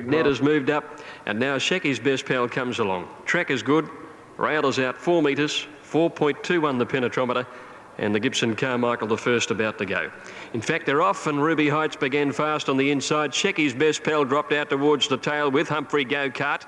Ned has moved up, and now Shecky's Best Pal comes along. Track is good. Rail is out 4 metres, 4.21 the penetrometer, and the Gibson Carmichael the first about to go. In fact, they're off, and Ruby Heights began fast on the inside. Shecky's Best Pal dropped out towards the tail with Humphrey Go-Kart.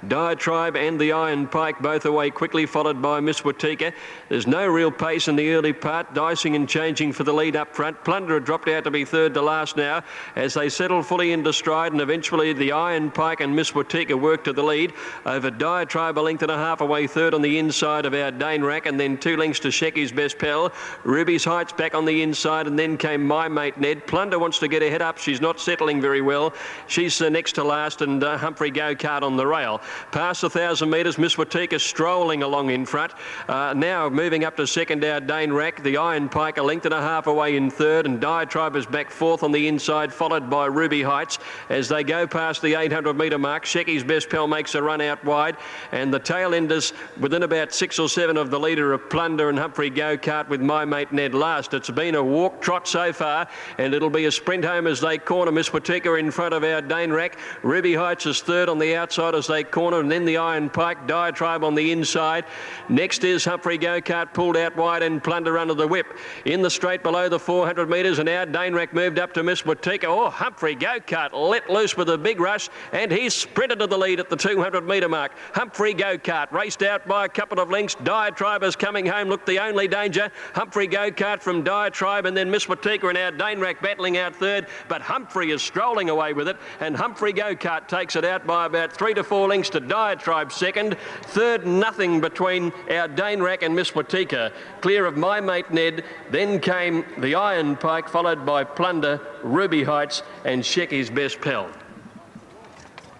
Diatribe and the Iron Pike both away quickly, followed by Miss Watika. There's no real pace in the early part, dicing and changing for the lead up front. Plunderer dropped out to be third to last now as they settle fully into stride, and eventually the Iron Pike and Miss Watika work to the lead over Diatribe, a length and a half away third on the inside of our Dane Rack, and then 2 lengths to Shecky's Best Pal. Ruby's Heights back on the inside, and then came My Mate Ned. Plunder wants to get her head up. She's not settling very well. She's next to last, and Humphrey Go-Kart on the rail. Past 1,000 metres, Miss Watika strolling along in front. Now moving up to second, our Dane Rack. The Iron Pike a length and a half away in third, and Diatribe is back fourth on the inside, followed by Ruby Heights. As they go past the 800 metre mark, Shecky's Best Pal makes a run out wide, and the tail enders within about 6 or 7 of the leader of Plunder and Humphrey Go-Kart with My Mate Ned last. It's been a walk trot so far, and it'll be a sprint home as they corner. Miss Watika in front of our Dane Rack. Ruby Heights is third on the outside as they corner, and then the Iron Pike. Diatribe on the inside. Next is Humphrey Go-Kart pulled out wide, and Plunder under the whip. In the straight below the 400 metres, and our Dane Rack moved up to Miss Watika. Oh, Humphrey Go-Kart let loose with a big rush, and he's sprinted to the lead at the 200 metre mark. Humphrey Go-Kart raced out by a couple of lengths. Diatribe is coming home, looked the only danger. Humphrey Go-Kart from Diatribe, and then Miss Watika and our Dane Rack battling out third, but Humphrey is strolling away with it, and Humphrey Go-Kart takes it out by about 3 to 4 lengths to Diatribe second. Third, nothing between our Dane Rack and Miss Watika. Clear of My Mate Ned, then came the Iron Pike, followed by Plunder, Ruby Heights and Shecky's Best Pal.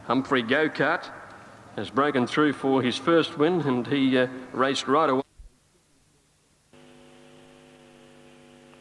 Humphrey Go-Kart has broken through for his first win, and he raced right away.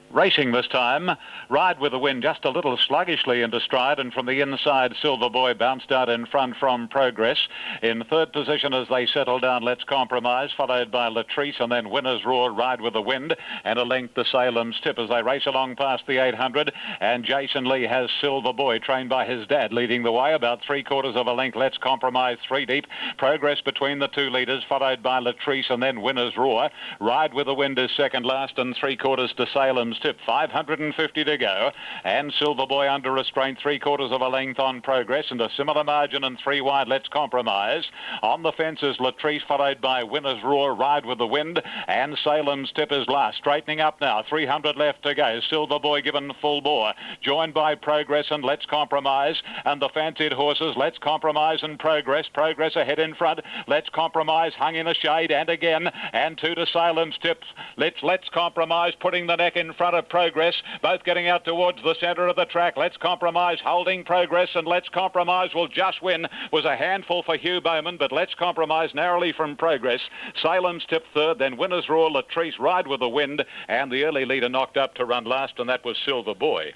Racing this time, Ride with the Wind just a little sluggishly into stride, and from the inside Silver Boy bounced out in front from Progress. In third position as they settle down, Let's Compromise, followed by Latrice, and then Winner's Roar, Ride with the Wind, and a length to Salem's Tip as they race along past the 800, and Jason Lee has Silver Boy, trained by his dad, leading the way about 3/4 of a length. Let's Compromise 3 deep. Progress between the 2 leaders, followed by Latrice, and then Winner's Roar. Ride with the Wind is second last, and 3/4 to Salem's Tip. 550 to go, and Silver Boy under restraint 3/4 of a length on Progress, and a similar margin and 3 wide. Let's Compromise. On the fence is Latrice, followed by Winner's Roar, Ride with the Wind, and Salem's Tip is last. Straightening up now, 300 left to go. Silver Boy given full bore, joined by Progress and Let's Compromise, and the fancied horses Let's Compromise and Progress. Progress ahead in front. Let's Compromise hung in a shade, and again, and 2 to Salem's Tip. Let's Compromise putting the neck in front of Progress, both getting out towards the centre of the track. Let's Compromise holding Progress, and Let's Compromise will just win. Was a handful for Hugh Bowman, but Let's Compromise narrowly from Progress. Salem's Tip third, then Winner's Roar, Latrice, Ride with the Wind, and the early leader knocked up to run last, and that was Silver Boy.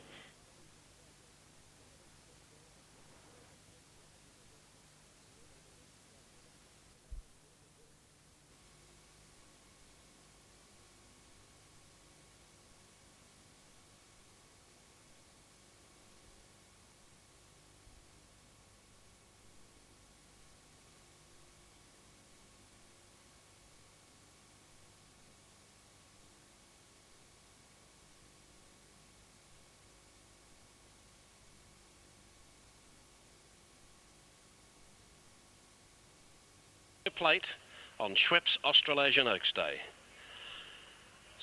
Plate on Schweppes Australasian Oaks Day.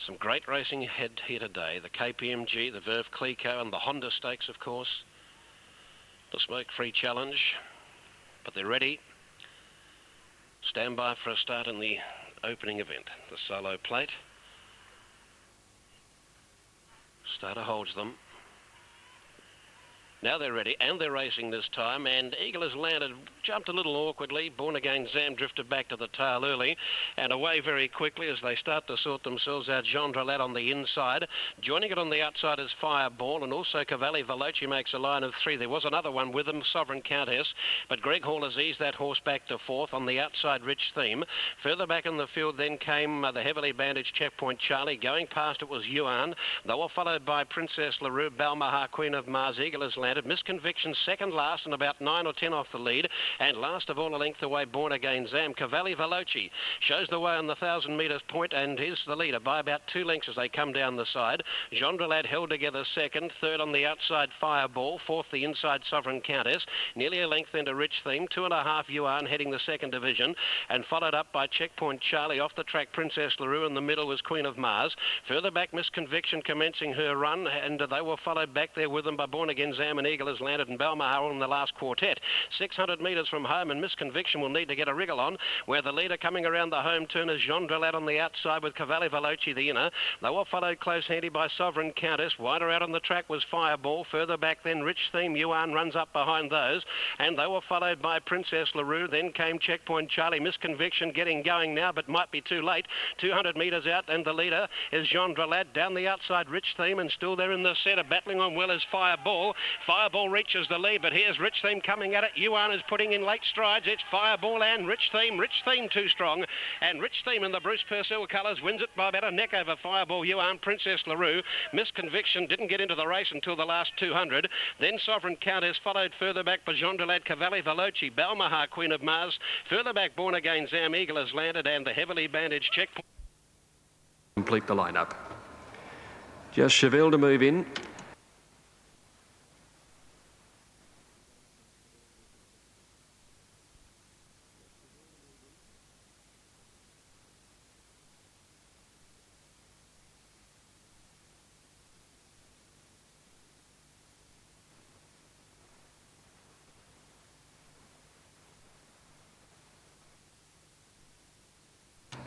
Some great racing ahead here today. The KPMG, the Verve Clico, and the Honda Stakes, of course. The Smoke-Free Challenge, but they're ready. Stand by for a start in the opening event. The Solo Plate. Starter holds them. Now they're ready, and they're racing this time, and Eagle has landed, jumped a little awkwardly. Born Again Zam drifted back to the tail early, and away very quickly as they start to sort themselves out. Gendra Lad on the inside. Joining it on the outside is Fireball, and also Cavalli Veloci makes a line of 3. There was another one with him, Sovereign Countess, but Greg Hall has eased that horse back to 4th. On the outside, Rich Theme. Further back in the field then came the heavily bandaged Checkpoint Charlie. Going past it was Yuan. They were followed by Princess LaRue, Balmahar, Queen of Mars. Eagle has landed. Landed. Miss Conviction second last and about 9 or 10 off the lead. And last of all, a length away, Born Again Zam. Cavalli Veloci shows the way on the 1,000 metres point and is the leader by about 2 lengths as they come down the side. Gendrelad held together second. Third on the outside, Fireball. Fourth, the inside, Sovereign Countess. Nearly a length into Rich Theme. 2.5 Yuan heading the second division. And followed up by Checkpoint Charlie. Off the track, Princess LaRue. In the middle was Queen of Mars. Further back, Miss Conviction commencing her run. And they were followed back there with them by Born Again Zam and Eagle Has Landed and Balmahar in the last quartet. 600 metres from home, and Miss Conviction will need to get a wriggle on, where the leader coming around the home turn is Gendrelad on the outside with Cavalli Veloci the inner. They were followed close handy by Sovereign Countess. Wider out on the track was Fireball. Further back then Rich Theme Yuan runs up behind those, and they were followed by Princess LaRue. Then came Checkpoint Charlie. Miss Conviction getting going now, but might be too late. 200 metres out, and the leader is Gendrelad. Down the outside, Rich Theme, and still there in the centre, battling on well as Fireball. Fireball reaches the lead, but here's Rich Theme coming at it. Yuan is putting in late strides. It's Fireball and Rich Theme. Rich Theme too strong, and Rich Theme in the Bruce Purcell colours wins it by about a neck over Fireball, Yuan, Princess LaRue. Miss Conviction didn't get into the race until the last 200. Then Sovereign Countess followed further back by Gendrelad, Cavalli Veloci, Balmahar, Queen of Mars. Further back, Born Again Zam, Eagle Has Landed, and the heavily bandaged Checkpoint. Complete the lineup. Just Chevelle to move in.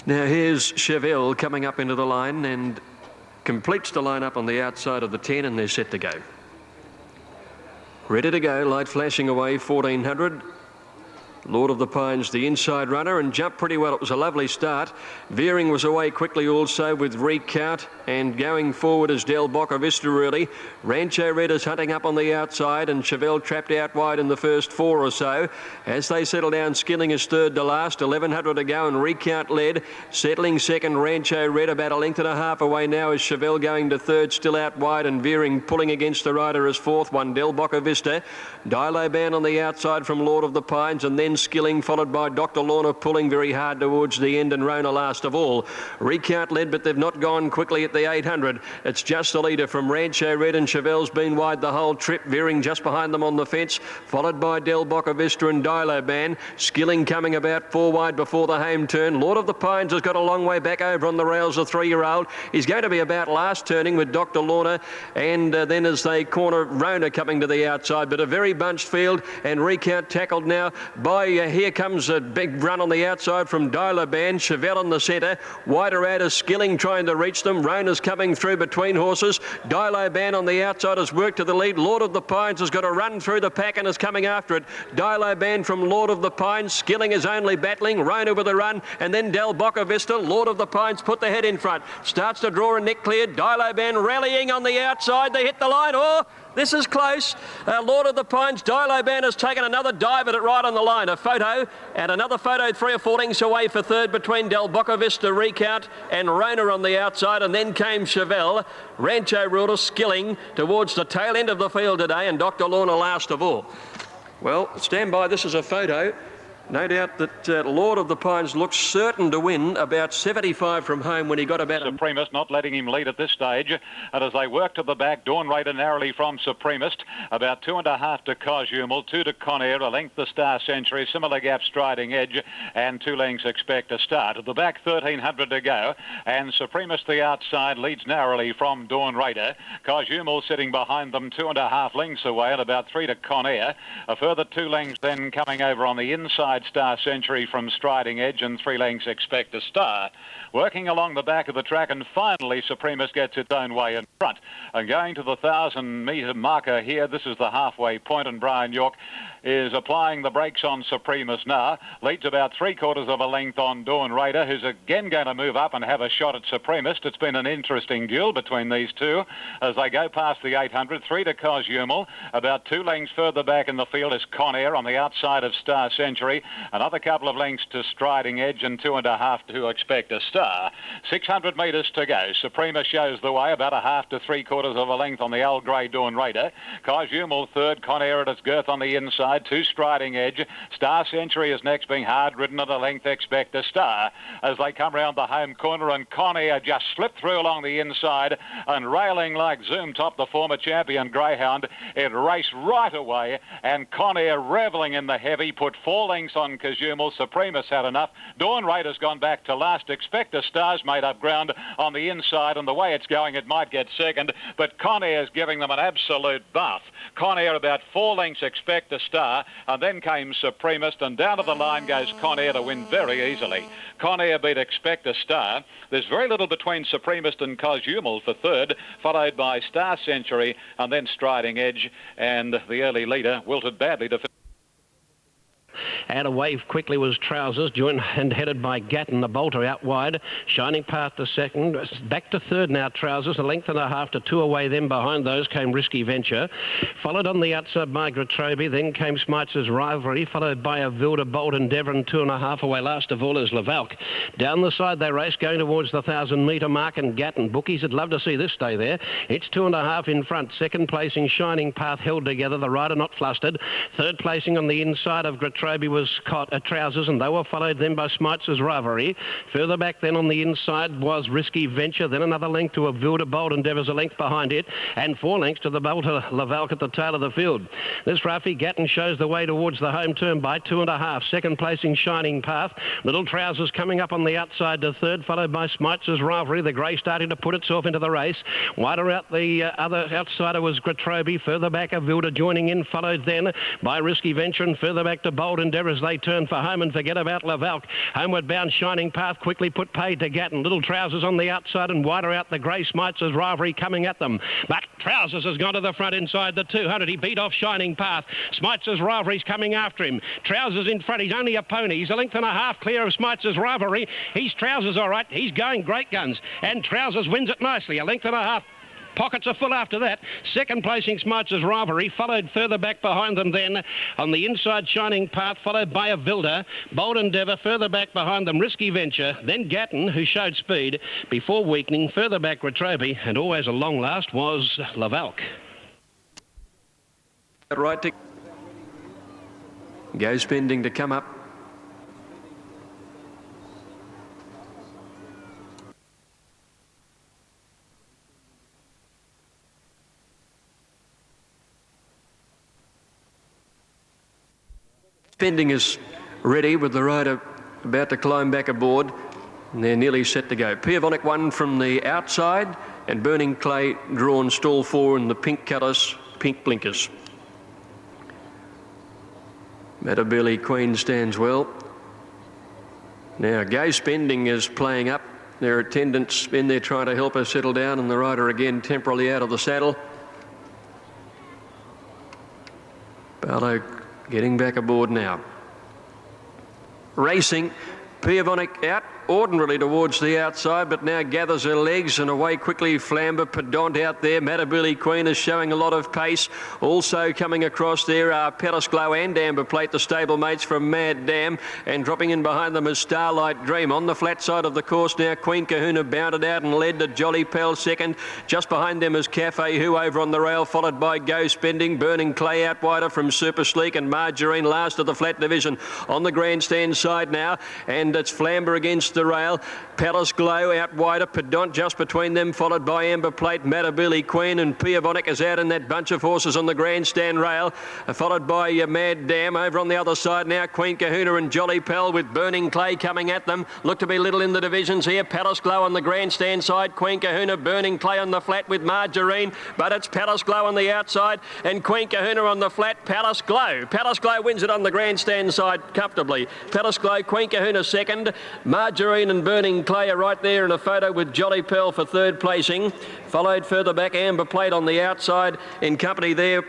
Now here's Chevelle coming up into the line and completes the line up on the outside of the 10, and they're set to go. Ready to go, light flashing away, 1400. Lord of the Pines, the inside runner, and jumped pretty well. It was a lovely start. Veering was away quickly also with Recount, and going forward is Del Boca Vista really. Rancho Red is hunting up on the outside, and Chevelle trapped out wide in the first 4 or so. As they settle down, Skilling is third to last, 1100 to go, and Recount led. Settling second, Rancho Red, about a length and a half away now is Chevelle going to third, still out wide, and Veering pulling against the rider as fourth one, Del Boca Vista. Diloban on the outside from Lord of the Pines, and then Skilling, followed by Dr. Lorna pulling very hard towards the end, and Rona last of all. Recount led, but they've not gone quickly at the 800. It's just the leader from Rancho Red, and Chevelle's been wide the whole trip. Veering just behind them on the fence, followed by Del Boca Vista and Diloban. Skilling coming about 4 wide before the home turn. Lord of the Pines has got a long way back over on the rails, the 3-year-old. He's going to be about last turning with Dr. Lorna, and then as they corner, Rona coming to the outside, but a very bunched field, and Recount tackled now by here comes a big run on the outside from Diloban. Chevelle in the centre. Wider out is Skilling trying to reach them. Rona's coming through between horses. Diloban on the outside has worked to the lead. Lord of the Pines has got a run through the pack and is coming after it. Diloban from Lord of the Pines. Skilling is only battling. Rona with a run, and then Del Boca Vista. Lord of the Pines put the head in front. Starts to draw a neck cleared. Diloban rallying on the outside. They hit the line. Oh, this is close. Lord of the Pines, Diloban has taken another dive at it right on the line. A photo, and another photo 3 or 4 lengths away for third between Del Boca Vista, Recount, and Rona on the outside, and then came Chevelle. Rancho Ruler Skilling towards the tail end of the field today, and Dr. Lorna last of all. Well, stand by, this is a photo. No doubt that Lord of the Pines looks certain to win, about 75 from home when he got about... Supremist not letting him lead at this stage. And as they work to the back, Dawn Raider narrowly from Supremist. About 2.5 to Cosumel, 2 to Conair, a length the Star Century, similar gap Striding Edge, and 2 lengths Expect a Start. At the back, 1,300 to go. And Supremist, the outside, leads narrowly from Dawn Raider. Cosumel sitting behind them 2.5 lengths away, and about 3 to Conair. A further 2 lengths then coming over on the inside, Star Century from Striding Edge, and 3 lengths Expect a Star. Working along the back of the track, and finally Supremist gets its own way in front. And going to the 1,000-metre marker here, this is the halfway point, and Brian York is applying the brakes on Supremist now. Leads about 3/4 of a length on Dawn Raider, who's again going to move up and have a shot at Supremist. It's been an interesting duel between these two as they go past the 800. 3 to Cosumel. About 2 lengths further back in the field is Conair on the outside of Star Century. Another couple of lengths to Striding Edge, and 2.5 to Expect a Star. 600 metres to go. Supremist shows the way, about a half to 3/4 of a length on the Al Grey Dawn Raider. Cosumel third, Conair at its girth on the inside, 2 Striding Edge. Star Century is next, being hard ridden at a length. Expect a Star as they come round the home corner, and Conair just slipped through along the inside and railing like Zoom Top, the former champion greyhound. It raced right away, and Conair revelling in the heavy put 4 lengths on Cosumel. Supremus had enough. Dawn Raider's gone back to last. Expect a Star's made up ground on the inside, and the way it's going it might get second, but Conair's giving them an absolute bath. Conair about 4 lengths, Expect a Star, and then came Supremist, and down to the line goes Conair to win very easily. Conair beat Expect a Star. There's very little between Supremist and Cosumel for third, followed by Star Century and then Striding Edge, and the early leader wilted badly to... Out of wave quickly was Trousers, joined and headed by Gatton, the bolter out wide. Shining Path to second. Back to third now, Trousers. A length and a half to 2 away. Then behind those came Risky Venture. Followed on the outside by Gratrobi. Then came Smites' Rivalry, followed by a Vilda, Bold Endeavour, and 2.5 away. Last of all is Lavalk. Down the side they race, going towards the 1,000-metre mark, and Gatton. Bookies would love to see this stay there. It's 2.5 in front. Second placing Shining Path held together. The rider not flustered. Third placing on the inside of Gratrobi was Trousers, and they were followed then by Smites' Rivalry. Further back then on the inside was Risky Venture, then another length to a Vilda, Bold Endeavour's a length behind it, and 4 lengths to the bolter Lavalk at the tail of the field. This roughie Gatton shows the way towards the home turn by 2.5. Second placing Shining Path. Little Trousers coming up on the outside to third, followed by Smites' Rivalry. The grey starting to put itself into the race. Wider out the other outsider was Gratrobi. Further back a Vilda joining in, followed then by Risky Venture, and further back to Bold Endeavour as they turn for home and forget about Lavalk. Homeward bound Shining Path quickly put paid to Gatton. Little Trousers on the outside, and wider out the grey Smites' Rivalry coming at them. But Trousers has gone to the front inside the 200. He beat off Shining Path. Smites' Rivalry's coming after him. Trousers in front. He's only a pony. He's a length and a half clear of Smites' Rivalry. He's Trousers all right. He's going great guns. And Trousers wins it nicely. A length and a half. Pockets are full after that. Second placing Smites' Rivalry, followed further back behind them then on the inside Shining Path, followed by a Vilda. Bold Endeavour further back behind them, Risky Venture, then Gatton, who showed speed before weakening. Further back Gratrobi, and always a long last was Lavalk. Right to go spending to come up. Spending is ready with the rider about to climb back aboard, and they're nearly set to go. Piavonic won from the outside, and Burning Clay drawn stall 4 in the pink colours, pink blinkers. Matabele Queen stands well. Now Go Spending is playing up. Their attendants in there trying to help her settle down, and the rider again temporarily out of the saddle. Barlow getting back aboard now. Racing, Piavonic out ordinarily towards the outside, but now gathers her legs and away quickly. Flamber, Pedant out there. Matabele Queen is showing a lot of pace. Also coming across there are Palace Glow and Amber Plate, the stablemates from Mad Dam, and dropping in behind them is Starlight Dream. On the flat side of the course now, Queen Kahuna bounded out and led to Jolly Pell second. Just behind them is Cafe Who over on the rail, followed by Go Spending. Burning Clay out wider from Super Sleek, and Margarine last of the flat division. On the grandstand side now, and it's Flamber against the rail. Palace Glow out wider, Pedant just between them, followed by Amber Plate, Matabele Queen, and Piavonic is out in that bunch of horses on the grandstand rail, followed by Mad Dam. Over on the other side now, Queen Kahuna and Jolly Pell with Burning Clay coming at them. Look to be little in the divisions here. Palace Glow on the grandstand side, Queen Kahuna, Burning Clay on the flat with Margarine, but it's Palace Glow on the outside and Queen Kahuna on the flat. Palace Glow wins it on the grandstand side comfortably. Palace Glow, Queen Kahuna second, Margarine and Burning Clay are right there in a photo with Jolly Pearl for third placing. Followed further back, Amber Plate on the outside in company there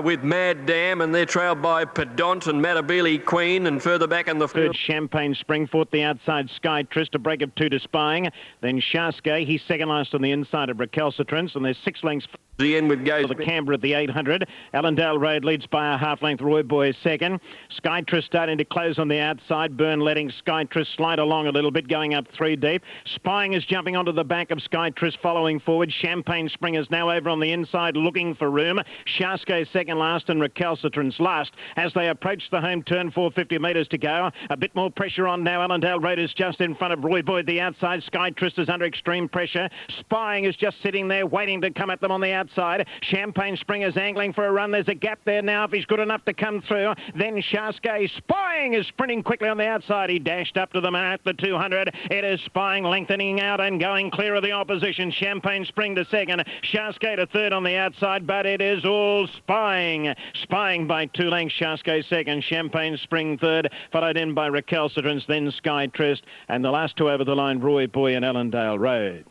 with Mad Dam, and they're trailed by Pedant and Matabele Queen, and further back in the third Champagne Springfort, the outside Sky Trist, a break of 2 to Spying. Then Shaske, he's second last on the inside of Recalcitrance, and there's 6 lengths. The end with goes. The Canberra at the 800. Allendale Road leads by a half-length. Roy Boy is second. Skytress starting to close on the outside. Byrne letting Skytress slide along a little bit, going up 3 deep. Spying is jumping onto the back of Skytress, following forward. Champagne Spring is now over on the inside, looking for room. Shaske second last and Recalcitrance last as they approach the home turn. 450 metres to go. A bit more pressure on now. Allendale Road is just in front of Roy Boy at the outside. Skytress is under extreme pressure. Spying is just sitting there waiting to come at them on the outside. Champagne Spring is angling for a run. There's a gap there now if he's good enough to come through. Then Shaske. Spying is sprinting quickly on the outside. He dashed up to the man at the 200. It is Spying lengthening out and going clear of the opposition. Champagne Spring to second. Shaske to third on the outside, but it is all Spying. Spying by 2 lengths. Shaske second. Champagne Spring third, followed in by Recalcitrance, then Skytress, and the last two over the line, Roy Boy and Allendale Road.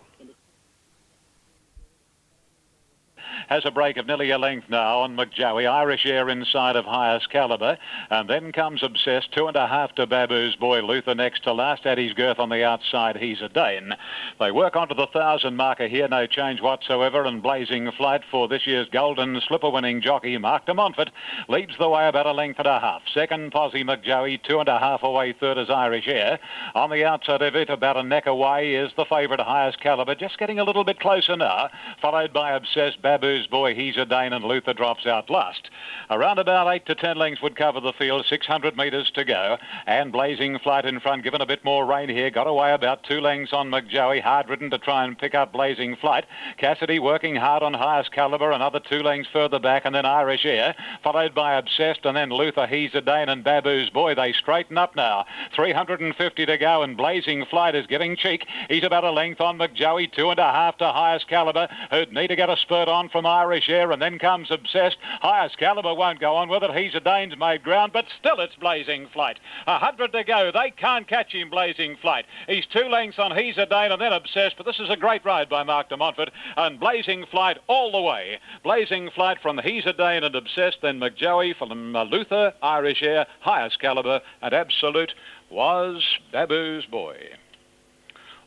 Has a break of nearly a length now on McJoey. Irish Air inside of highest calibre. And then comes Obsessed, 2.5 to Babu's Boy. Luther next to last. At his girth on the outside, He's a Dane. They work onto the 1,000 marker here. No change whatsoever. And Blazing Flight for this year's Golden Slipper winning jockey, Mark de Montfort, leads the way about a length and a half. Second, Posse McJoey, 2.5 away. Third is Irish Air. On the outside of it, about a neck away, is the favourite, highest calibre. Just getting a little bit closer now. Followed by Obsessed, Babu's Boy, He's a Dane, and Luther drops out last. Around about 8 to 10 lengths would cover the field, 600 metres to go, and Blazing Flight in front, given a bit more rain here, got away about 2 lengths on McJoey, hard ridden to try and pick up Blazing Flight. Cassidy working hard on highest calibre, another 2 lengths further back, and then Irish Air, followed by Obsessed, and then Luther, He's a Dane, and Babu's Boy. They straighten up now. 350 to go, and Blazing Flight is giving cheek. He's about a length on McJoey, 2.5 to highest calibre, who'd need to get a spurt on from Irish Air, and then comes Obsessed. Highest calibre won't go on with it. He's a Dane's made ground, but still it's Blazing Flight. 100 to go. They can't catch him, Blazing Flight. He's 2 lengths on He's a Dane and then Obsessed, but this is a great ride by Mark de Montfort, and Blazing Flight all the way. Blazing Flight from He's a Dane and Obsessed, then McJoey from Luther, Irish Air, highest calibre, and absolute was Babu's Boy.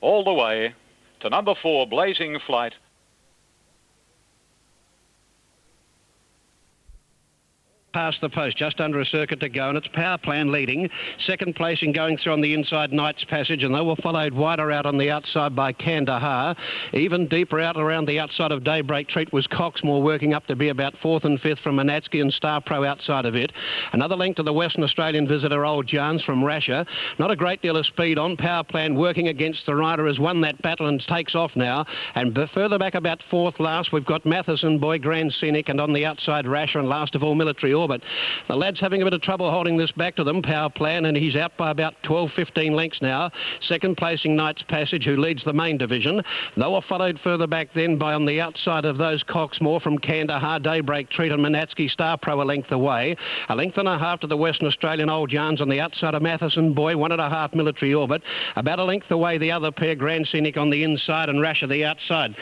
All the way to number 4, Blazing Flight. Past the post, just under a circuit to go, and it's Power Plan leading. Second placing going through on the inside, Knight's Passage, and they were followed wider out on the outside by Kandahar. Even deeper out around the outside of Daybreak Treat was Coxmore, working up to be about 4th and 5th from Manatsky, and Star Pro outside of it. Another length to the Western Australian visitor, Old Jans from Rasher. Not a great deal of speed on. Power Plan working against the rider, has won that battle and takes off now. And further back about 4th last, we've got Matheson, Boy, Grand Scenic, and on the outside Rasher, and last of all Military Orbit. The lad's having a bit of trouble holding this back to them, Power Plan, and he's out by about 12-15 lengths now. Second placing Knight's Passage, who leads the main division. They were followed further back then by, on the outside of those, Coxmore from Kandahar, Daybreak Treat, and Manatsky, Star Pro a length away. A length and a half to the Western Australian Old Jans on the outside of Matheson, Boy, 1.5 Military Orbit. About a length away the other pair, Grand Scenic on the inside and Rasher the outside.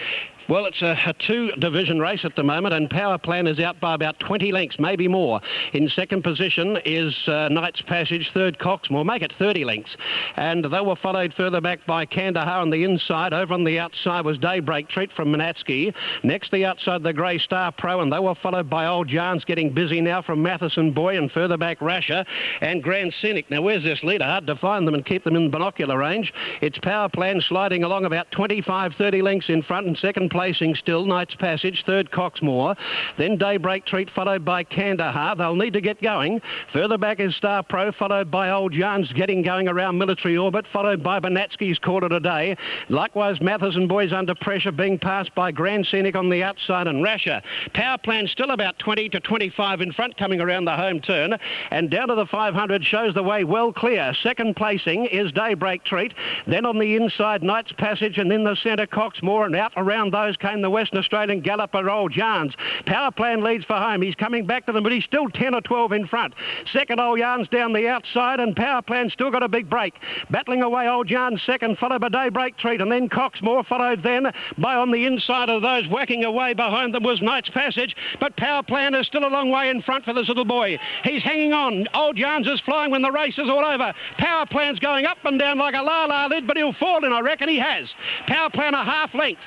Well, it's a 2-division race at the moment, and Power Plan is out by about 20 lengths, maybe more. In second position is Knight's Passage, third Coxmore, make it 30 lengths. And they were followed further back by Kandahar on the inside. Over on the outside was Daybreak Treat from Manatsky. Next, the outside, the Grey Star Pro, and they were followed by Old Jans, getting busy now from Matheson, Boy, and further back Rasher and Grand Scenic. Now, where's this leader? Hard to find them and keep them in binocular range. It's Power Plan sliding along about 25-30 lengths in front, and second placing still Knight's Passage, third Coxmore, then Daybreak Treat, followed by Kandahar. They'll need to get going. Further back is Star Pro, followed by Old Jans, getting going around Military Orbit, followed by Banatsky's Call It a Day. Likewise, Matheson Boys under pressure, being passed by Grand Scenic on the outside and Rasher. Power Plan still about 20 to 25 in front, coming around the home turn, and down to the 500 shows the way well clear. Second placing is Daybreak Treat, then on the inside Knight's Passage, and then the centre Coxmore, and out around those came the Western Australian galloper Old Jans. Power Plan leads for home. He's coming back to them, but he's still 10 or 12 in front. Second, Old Jans down the outside, and Power Plan still got a big break. Battling away, Old Jans second, followed by Daybreak Treat, and then Coxmore, followed then by, on the inside of those, whacking away behind them was Knight's Passage, but Power Plan is still a long way in front for this little boy. He's hanging on. Old Jans is flying when the race is all over. Power Plan's going up and down like a la-la lid, but he'll fall in, I reckon he has. Power Plan a half length.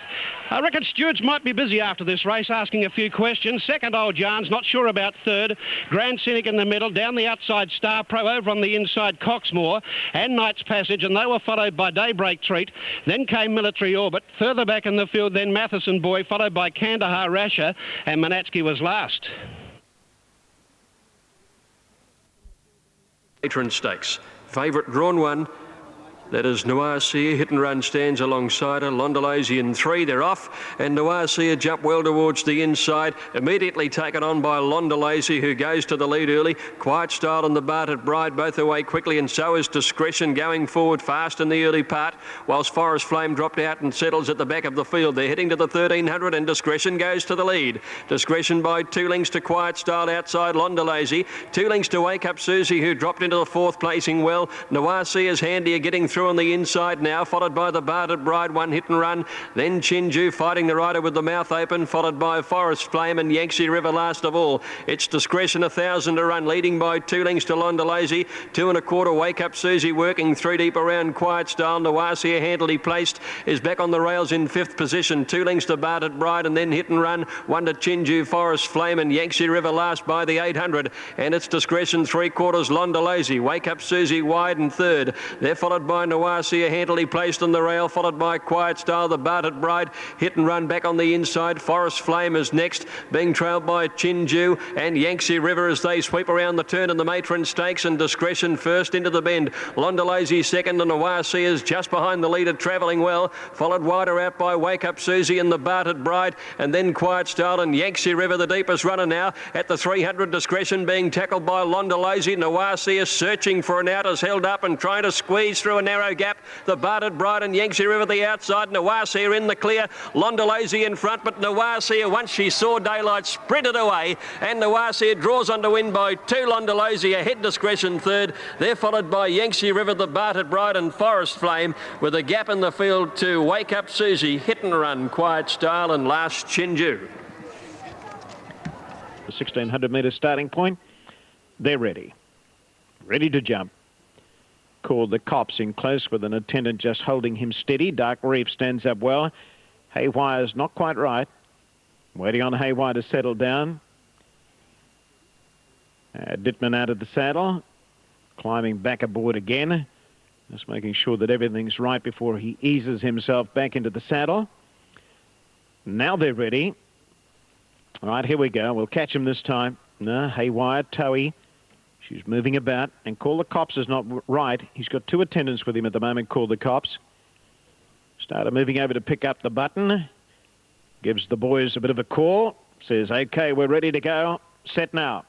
Around reckon Stewart's might be busy after this race, asking a few questions. Second, Old Yarns, not sure about third. Grand Cynic in the middle. Down the outside, Star Pro. Over on the inside, Coxmore and Knight's Passage, and they were followed by Daybreak Treat. Then came Military Orbit. Further back in the field, then Matheson Boy, followed by Kandahar Rasher, and Manatsky was last. Matron Stakes. Favourite drawn one. That is Noir Seer. Hit and Run stands alongside her. Londolasian 3, they're off. And Noir Seer jump well towards the inside. Immediately taken on by Londolasi, who goes to the lead early. Quiet Style and the Barted Bride both away quickly, and so is Discretion going forward fast in the early part, whilst Forest Flame dropped out and settles at the back of the field. They're heading to the 1300, and Discretion goes to the lead. Discretion by 2 lengths to Quiet Style outside Londolasi. 2 lengths to Wake Up Susie, who dropped into the 4th placing well. Noir Seer's handy getting through on the inside now, followed by the Barted Bride, 1 Hit and Run. Then Chinju fighting the rider with the mouth open, followed by Forest Flame and Yangtze River last of all. It's Discretion 1,000 to run, leading by 2 lengths to Londolasi. 2 1/4 Wake Up Susie working 3 deep around Quiet Style. Noircia handily placed is back on the rails in 5th position. 2 lengths to Barted Bride and then Hit and Run. 1 to Chinju, Forest Flame and Yangtze River last by the 800. And it's Discretion 3/4 Londolasi. Wake Up Susie wide and 3rd. They're followed by Noircia handily placed on the rail, followed by Quiet Style, the Barted Bride. Hit and Run back on the inside. Forest Flame is next, being trailed by Chinju and Yangtze River as they sweep around the turn in the Matron Stakes, and Discretion first into the bend. Londolasi second, and Noircia is just behind the leader, travelling well, followed wider out by Wake Up Susie and the Barted Bride, and then Quiet Style and Yangtze River, the deepest runner now at the 300. Discretion being tackled by Londolasi. Noircia searching for an out, is held up and trying to squeeze through a narrow gap. The Barted Bride and Yangtze River the outside. Noircia in the clear. Londolasi in front, but Noircia, once she saw daylight, sprinted away, and Noircia draws on to win by 2. Londolasi ahead, Discretion 3rd. They're followed by Yangtze River, the Barted Bride and Forest Flame, with a gap in the field to Wake Up Susie, Hit and Run, Quiet Style, and last Chinju. The 1600 metre starting point. They're ready. Ready to jump. Called the Cops in close with an attendant just holding him steady. Dark Reef stands up well. Haywire's not quite right. Waiting on Haywire to settle down. Dittman out of the saddle. Climbing back aboard again. Just making sure that everything's right before he eases himself back into the saddle. Now they're ready. All right, here we go. We'll catch him this time. No, Haywire, Towie. She's moving about, and Call the Cops is not right. He's got 2 attendants with him at the moment, Call the Cops. Started moving over to pick up the button. Gives the boys a bit of a call. Says, OK, we're ready to go. Set now.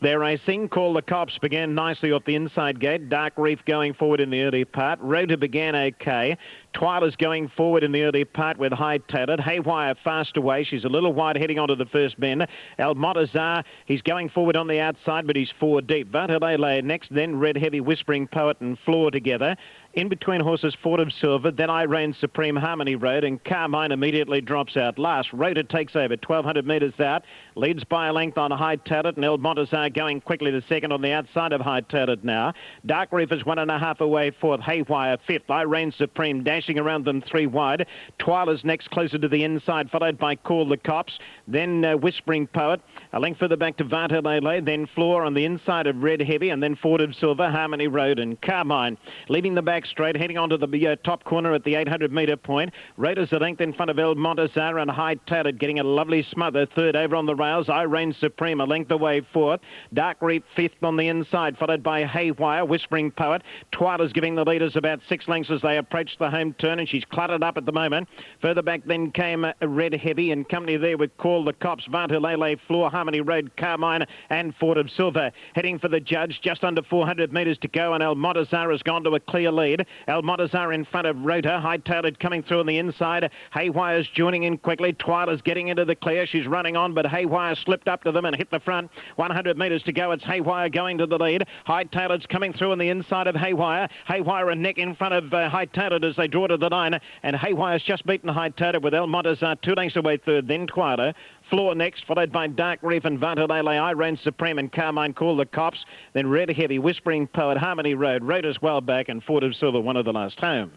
They're racing. Call the Cops began nicely off the inside gate. Dark Reef going forward in the early part. Rota began OK. Twyla's going forward in the early part with High-Tailed. Haywire fast away. She's a little wide heading onto the first bend. El Montazar, he's going forward on the outside, but he's 4 deep. Vartalele next, then Red Heavy, Whispering Poet and Floor together. In between horses, Fort of Silver, then I Reign Supreme, Harmony Road, and Carmine immediately drops out last. Rota takes over, 1,200 metres out, leads by a length on High-Tailed, and El Montazar going quickly to second on the outside of High-Tailed now. Dark Reef is 1.5 away, 4th. Haywire 5th. I Reign Supreme dashing around them 3 wide. Twyla's next, closer to the inside, followed by Call the Cops, then Whispering Poet, a length further back to Vartalele, then Floor on the inside of Red Heavy, and then Fort of Silver, Harmony Road and Carmine. Leaving the back straight, heading onto the top corner at the 800 metre point. Raiders a length in front of El Montazar and High-Tailed, getting a lovely smother. 3rd over on the rails. I Reign Supreme a length away 4th. Dark Reef 5th on the inside, followed by Haywire, Whispering Poet. Twyla's giving the leaders about 6 lengths as they approach the home turn, and she's cluttered up at the moment. Further back then came Red Heavy, and company there with Call the Cops, Vartalele, Floor, Harmony Road, Carmine and Fort of Silver. Heading for the judge, just under 400 metres to go, and El Montazar has gone to a clear lead. El Montazar in front of Rota. High-Tailed coming through on the inside. Haywire's joining in quickly. Twyla's getting into the clear. She's running on, but Haywire slipped up to them and hit the front. 100 metres to go. It's Haywire going to the lead. High-Tailed's coming through on the inside of Haywire. Haywire a neck in front of High-Tailed as they draw to the line, and Haywire's just beaten High-Tailed with El Montazar 2 lengths away 3rd, then Twyla. Floor next, followed by Dark Reef and Vartalele, I Reign Supreme and Carmine, Call the Cops. Then Red Heavy, Whispering Poet, Harmony Road, Rota's well back, and Fort of Silver, one of the last home.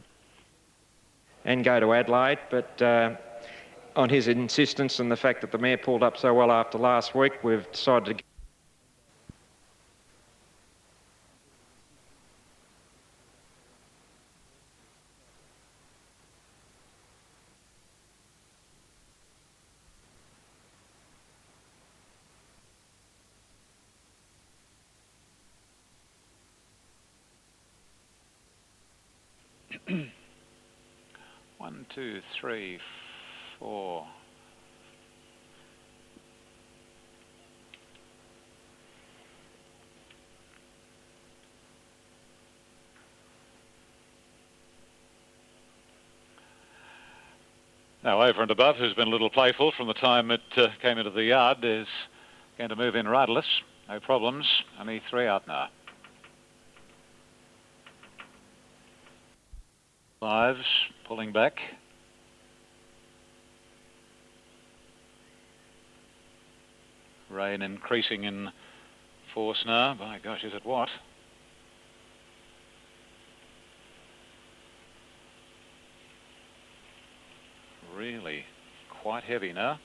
and go to Adelaide, but on his insistence and the fact that the mare pulled up so well after last week, we've decided to... One, two, three, four. Now, Over and Above, who's been a little playful from the time it came into the yard, is going to move in riderless. No problems. Only 3 out now. Lives pulling back. Rain increasing in force now. By gosh, is it what? Really quite heavy now.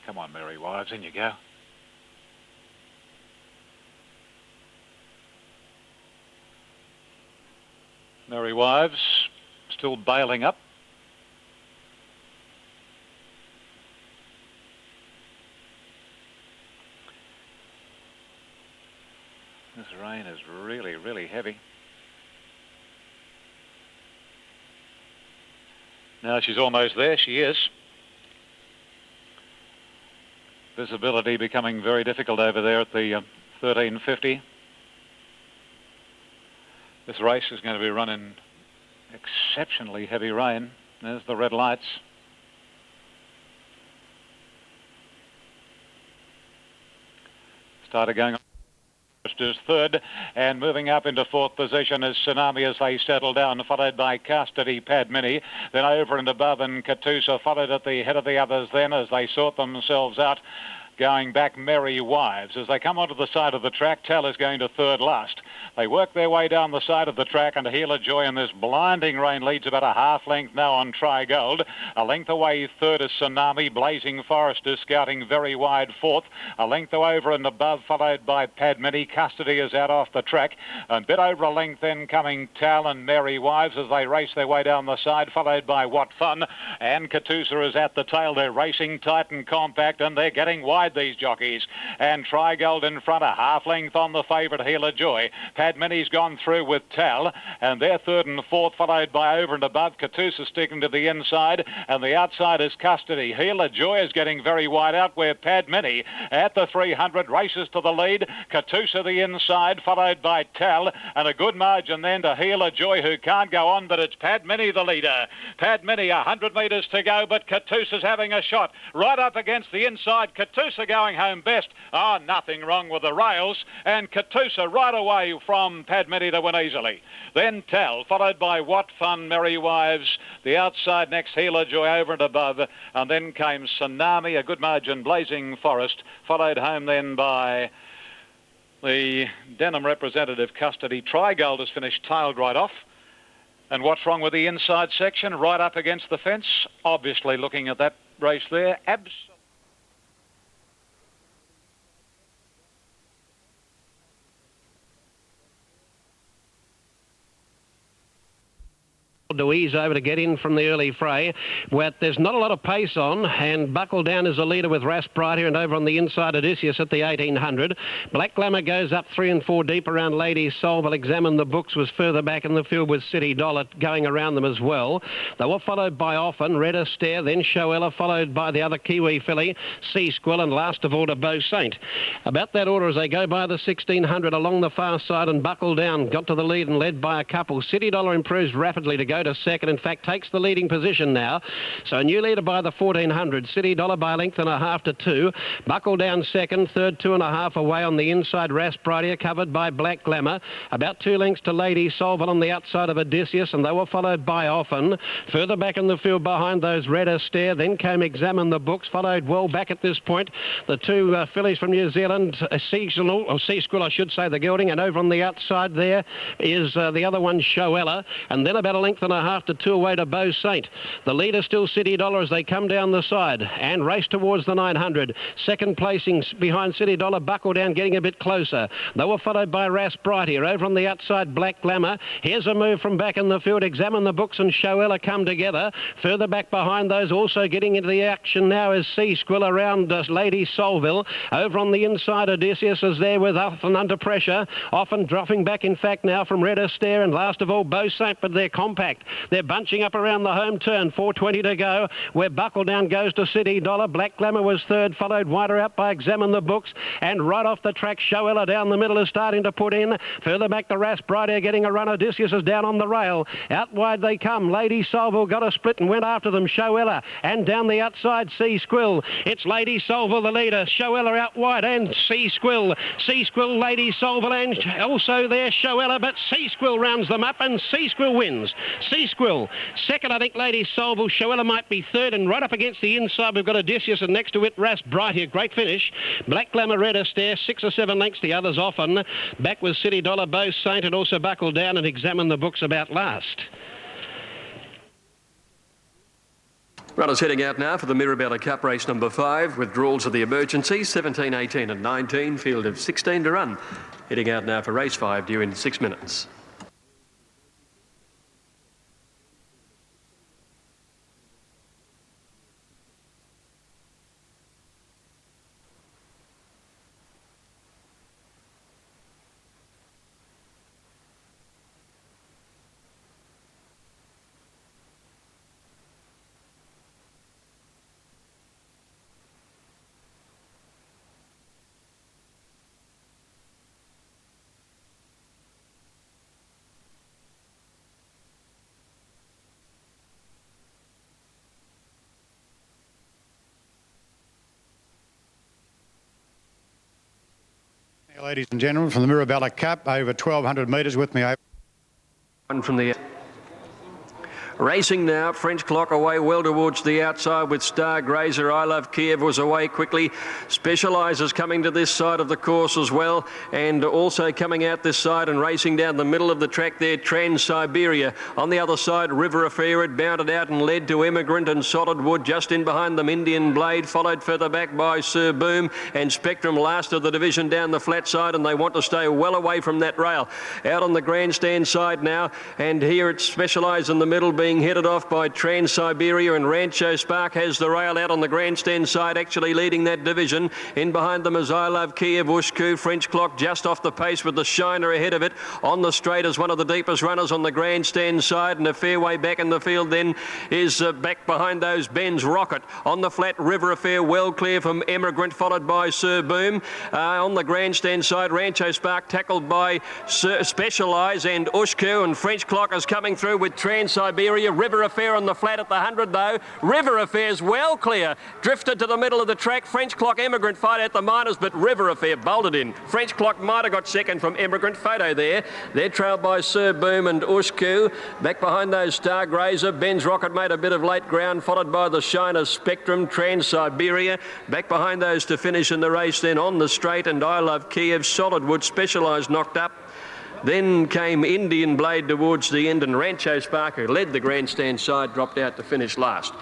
Come on, Merry Wives, in you go. Merry Wives still bailing up. This rain is really, really heavy. Now she's almost there, she is. Visibility becoming very difficult over there at the 1350. This race is going to be run in exceptionally heavy rain. There's the red lights. Started going on. Is third, and moving up into fourth position is Tsunami as they settle down, followed by Custody, Padmini, then Over and Above and Katusa, followed at the head of the others then as they sort themselves out. Going back, Merry Wives. As they come onto the side of the track, Tell is going to third last. They work their way down the side of the track, and Healer Joy in this blinding rain leads about a half length now on Try Gold. A length away third is Tsunami. Blazing Forest is scouting very wide fourth. A length Over and Above, followed by Padmini. Custody is out off the track. A bit over a length then coming Tell and Merry Wives as they race their way down the side, followed by What Fun. And Katusa is at the tail. They're racing tight and compact, and they're getting wide, these jockeys. And Try Gold in front, a half length on the favourite Healer Joy. Padmini's gone through with Tal, and they're third and fourth, followed by Over and Above. Katusa sticking to the inside, and the outside is Custody. Healer Joy is getting very wide out, where Padmini at the 300 races to the lead. Katusa the inside, followed by Tal, and a good margin then to Healer Joy, who can't go on, but it's Padmini the leader. Padmini 100 metres to go, but Katusa's having a shot right up against the inside. Katusa going home best. Oh, nothing wrong with the rails, and Katusa right away from Padmini to win easily. Then Tal, followed by What Fun, Merry Wives. The outside next, Healer Joy, Over and Above, and then came Tsunami, a good margin, Blazing Forest, followed home then by the Denham representative Custody. Try Gold has finished tailed right off. And What's Wrong with the inside section, right up against the fence. Obviously looking at that race there, absolutely. To ease over to get in from the early fray. Well, there's not a lot of pace on, and Buckle Down is the leader with Rasprite here, and over on the inside Odysseus at the 1800. Black Glamour goes up 3 and 4 deep around Lady Soul. Will Examine the Books was further back in the field with City Dollar going around them as well. They were followed by Often, Red Astaire, then Shoella, followed by the other Kiwi filly, Sea Squill, and last of all to Beau Saint. About that order as they go by the 1600 along the far side, and Buckle Down got to the lead and led by a couple. City Dollar improves rapidly to go go to second. In fact, takes the leading position now. So a new leader by the 1400. City Dollar by a length and a half to 2. Buckle down second. Third, 2.5 away on the inside. Raspridia covered by Black Glamour. About 2 lengths to Lady Solville on the outside of Odysseus, and they were followed by Often. Further back in the field behind those, Red Astaire. Then came Examine the Books, followed well back at this point the two fillies from New Zealand, Sea Squill, I should say, the gelding, and over on the outside there is the other one, Shoella, and then about a length and a half to 2 away to Beau Saint. The leader still City Dollar as they come down the side and race towards the 900. Second placing behind City Dollar, Buckle Down getting a bit closer. They were followed by Raspridia. Over on the outside, Black Glamour. Here's a move from back in the field. Examine the Books and Shoella come together. Further back behind those, also getting into the action now is Sea Squill around Lady Solville. Over on the inside, Odysseus is there with Often under pressure. Often dropping back, in fact, now from Red Astaire, and last of all, Beau Saint, but they're compact. They're bunching up around the home turn. 4:20 to go, where Buckle Down goes to City Dollar. Black Glamour was third, followed wider out by Examine the Books, and right off the track, Shoella down the middle is starting to put in. Further back, the Raspridia getting a run. Odysseus is down on the rail. Out wide they come. Lady Solville got a split and went after them. Shoella, and down the outside, Sea Squill. It's Lady Solville, the leader. Shoella out wide, and Sea Squill. Sea Squill, Lady Solville, and also there, Shoella, but Sea Squill rounds them up, and Sea Squill wins. Sea Squill second, I think, Lady Solville. Shoella might be third, and right up against the inside, we've got Odysseus, and next to it, Raspridia. Great finish. Black Glamour, Red Astaire, 6 or 7 lengths. The others Often. Back with City Dollar, Beau Saint, and also Buckle Down, and Examine the Books about last. Runners heading out now for the Mirabella Cup race number 5. Withdrawals of the emergency, 17, 18 and 19. Field of 16 to run. Heading out now for race 5 due in 6 minutes. Ladies and gentlemen, from the Mirabella Cup, over 1,200 metres with me. One from the racing now, French Clock away well towards the outside with Star Grazer. I Love Kiev was away quickly. Specializers coming to this side of the course as well, and also coming out this side and racing down the middle of the track there, Trans-Siberia. On the other side, River Affair had bounded out and led to Immigrant and Solid Wood. Just in behind them, Indian Blade, followed further back by Sir Boom, and Spectrum last of the division down the flat side, and they want to stay well away from that rail. Out on the grandstand side now, and here it's Specialised in the middle, being headed off by Trans-Siberia, and Rancho Spark has the rail out on the grandstand side, actually leading that division. In behind them is I Love Kiev, Ushku, French Clock just off the pace with the Shiner ahead of it. On the straight is one of the deepest runners on the grandstand side, and a fair way back in the field then is back behind those Ben's Rocket. On the flat, River Affair well clear from Emigrant, followed by Sir Boom. On the grandstand side, Rancho Spark tackled by Specialise and Ushku, and French Clock is coming through with Trans-Siberia. River Affair on the flat at the 100 though. River Affair's well clear. Drifted to the middle of the track. French Clock, Emigrant fight at the minors, but River Affair bolted in. French Clock might have got second from Emigrant. Photo there. They're trailed by Sir Boom and Ushku. Back behind those, Star Grazer. Ben's Rocket made a bit of late ground, followed by the Shiner, Spectrum, Trans-Siberia. Back behind those to finish in the race then on the straight, and I Love Kiev, Solid Wood, Specialised knocked up. Then came Indian Blade towards the end, and Rancho Spark, who led the grandstand side, dropped out to finish last.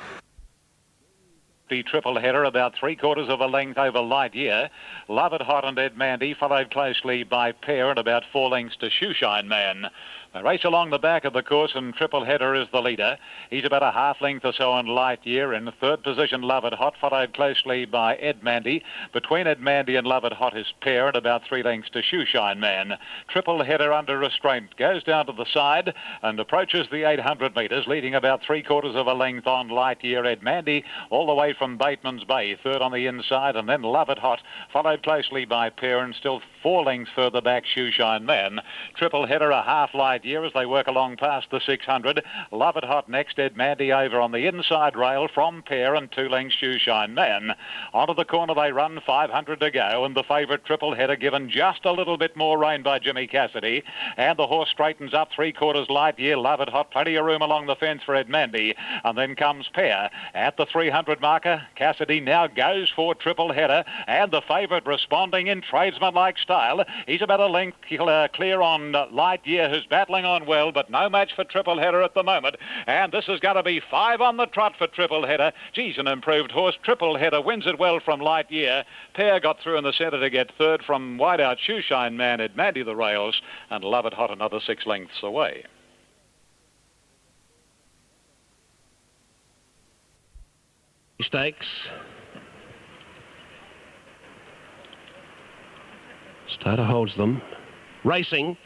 The triple header about 3/4 of a length over Lightyear. Love It Hot and Ed Mandy, followed closely by Pear and about 4 lengths to Shoeshine Man. They race along the back of the course, and triple header is the leader. He's about a half length or so on Lightyear. In third position, Love It Hot, followed closely by Ed Mandy. Between Ed Mandy and Love It Hot is Pear, and about 3 lengths to Shoeshine Man. Triple header under restraint goes down to the side and approaches the 800 metres, leading about 3/4 of a length on Lightyear. Ed Mandy all the way from Bateman's Bay, third on the inside, and then Love It Hot, followed closely by Pear, and still 4 lengths further back, Shoeshine Man. Triple header a half Lightyear Year as they work along past the 600. Love It Hot next. Ed Mandy over on the inside rail from Pear and 2 lengths Shoeshine Man. Onto the corner they run, 500 to go, and the favourite Triple Header given just a little bit more rein by Jimmy Cassidy. And the horse straightens up 3/4 Light Year. Love It Hot, plenty of room along the fence for Ed Mandy. And then comes Pear at the 300 marker. Cassidy now goes for Triple Header, and the favourite responding in tradesman-like style. He's about a length clear on Light Year, who's battling on well, but no match for Triple Header at the moment. And this is going to be 5 on the trot for Triple Header. Geez, an improved horse. Triple Header wins it well from Light Year. Pear got through in the centre to get third from wide out Shoeshine Man, Ed Mandy the rails, and Love It Hot another 6 lengths away. Stakes. Starter holds them. Racing.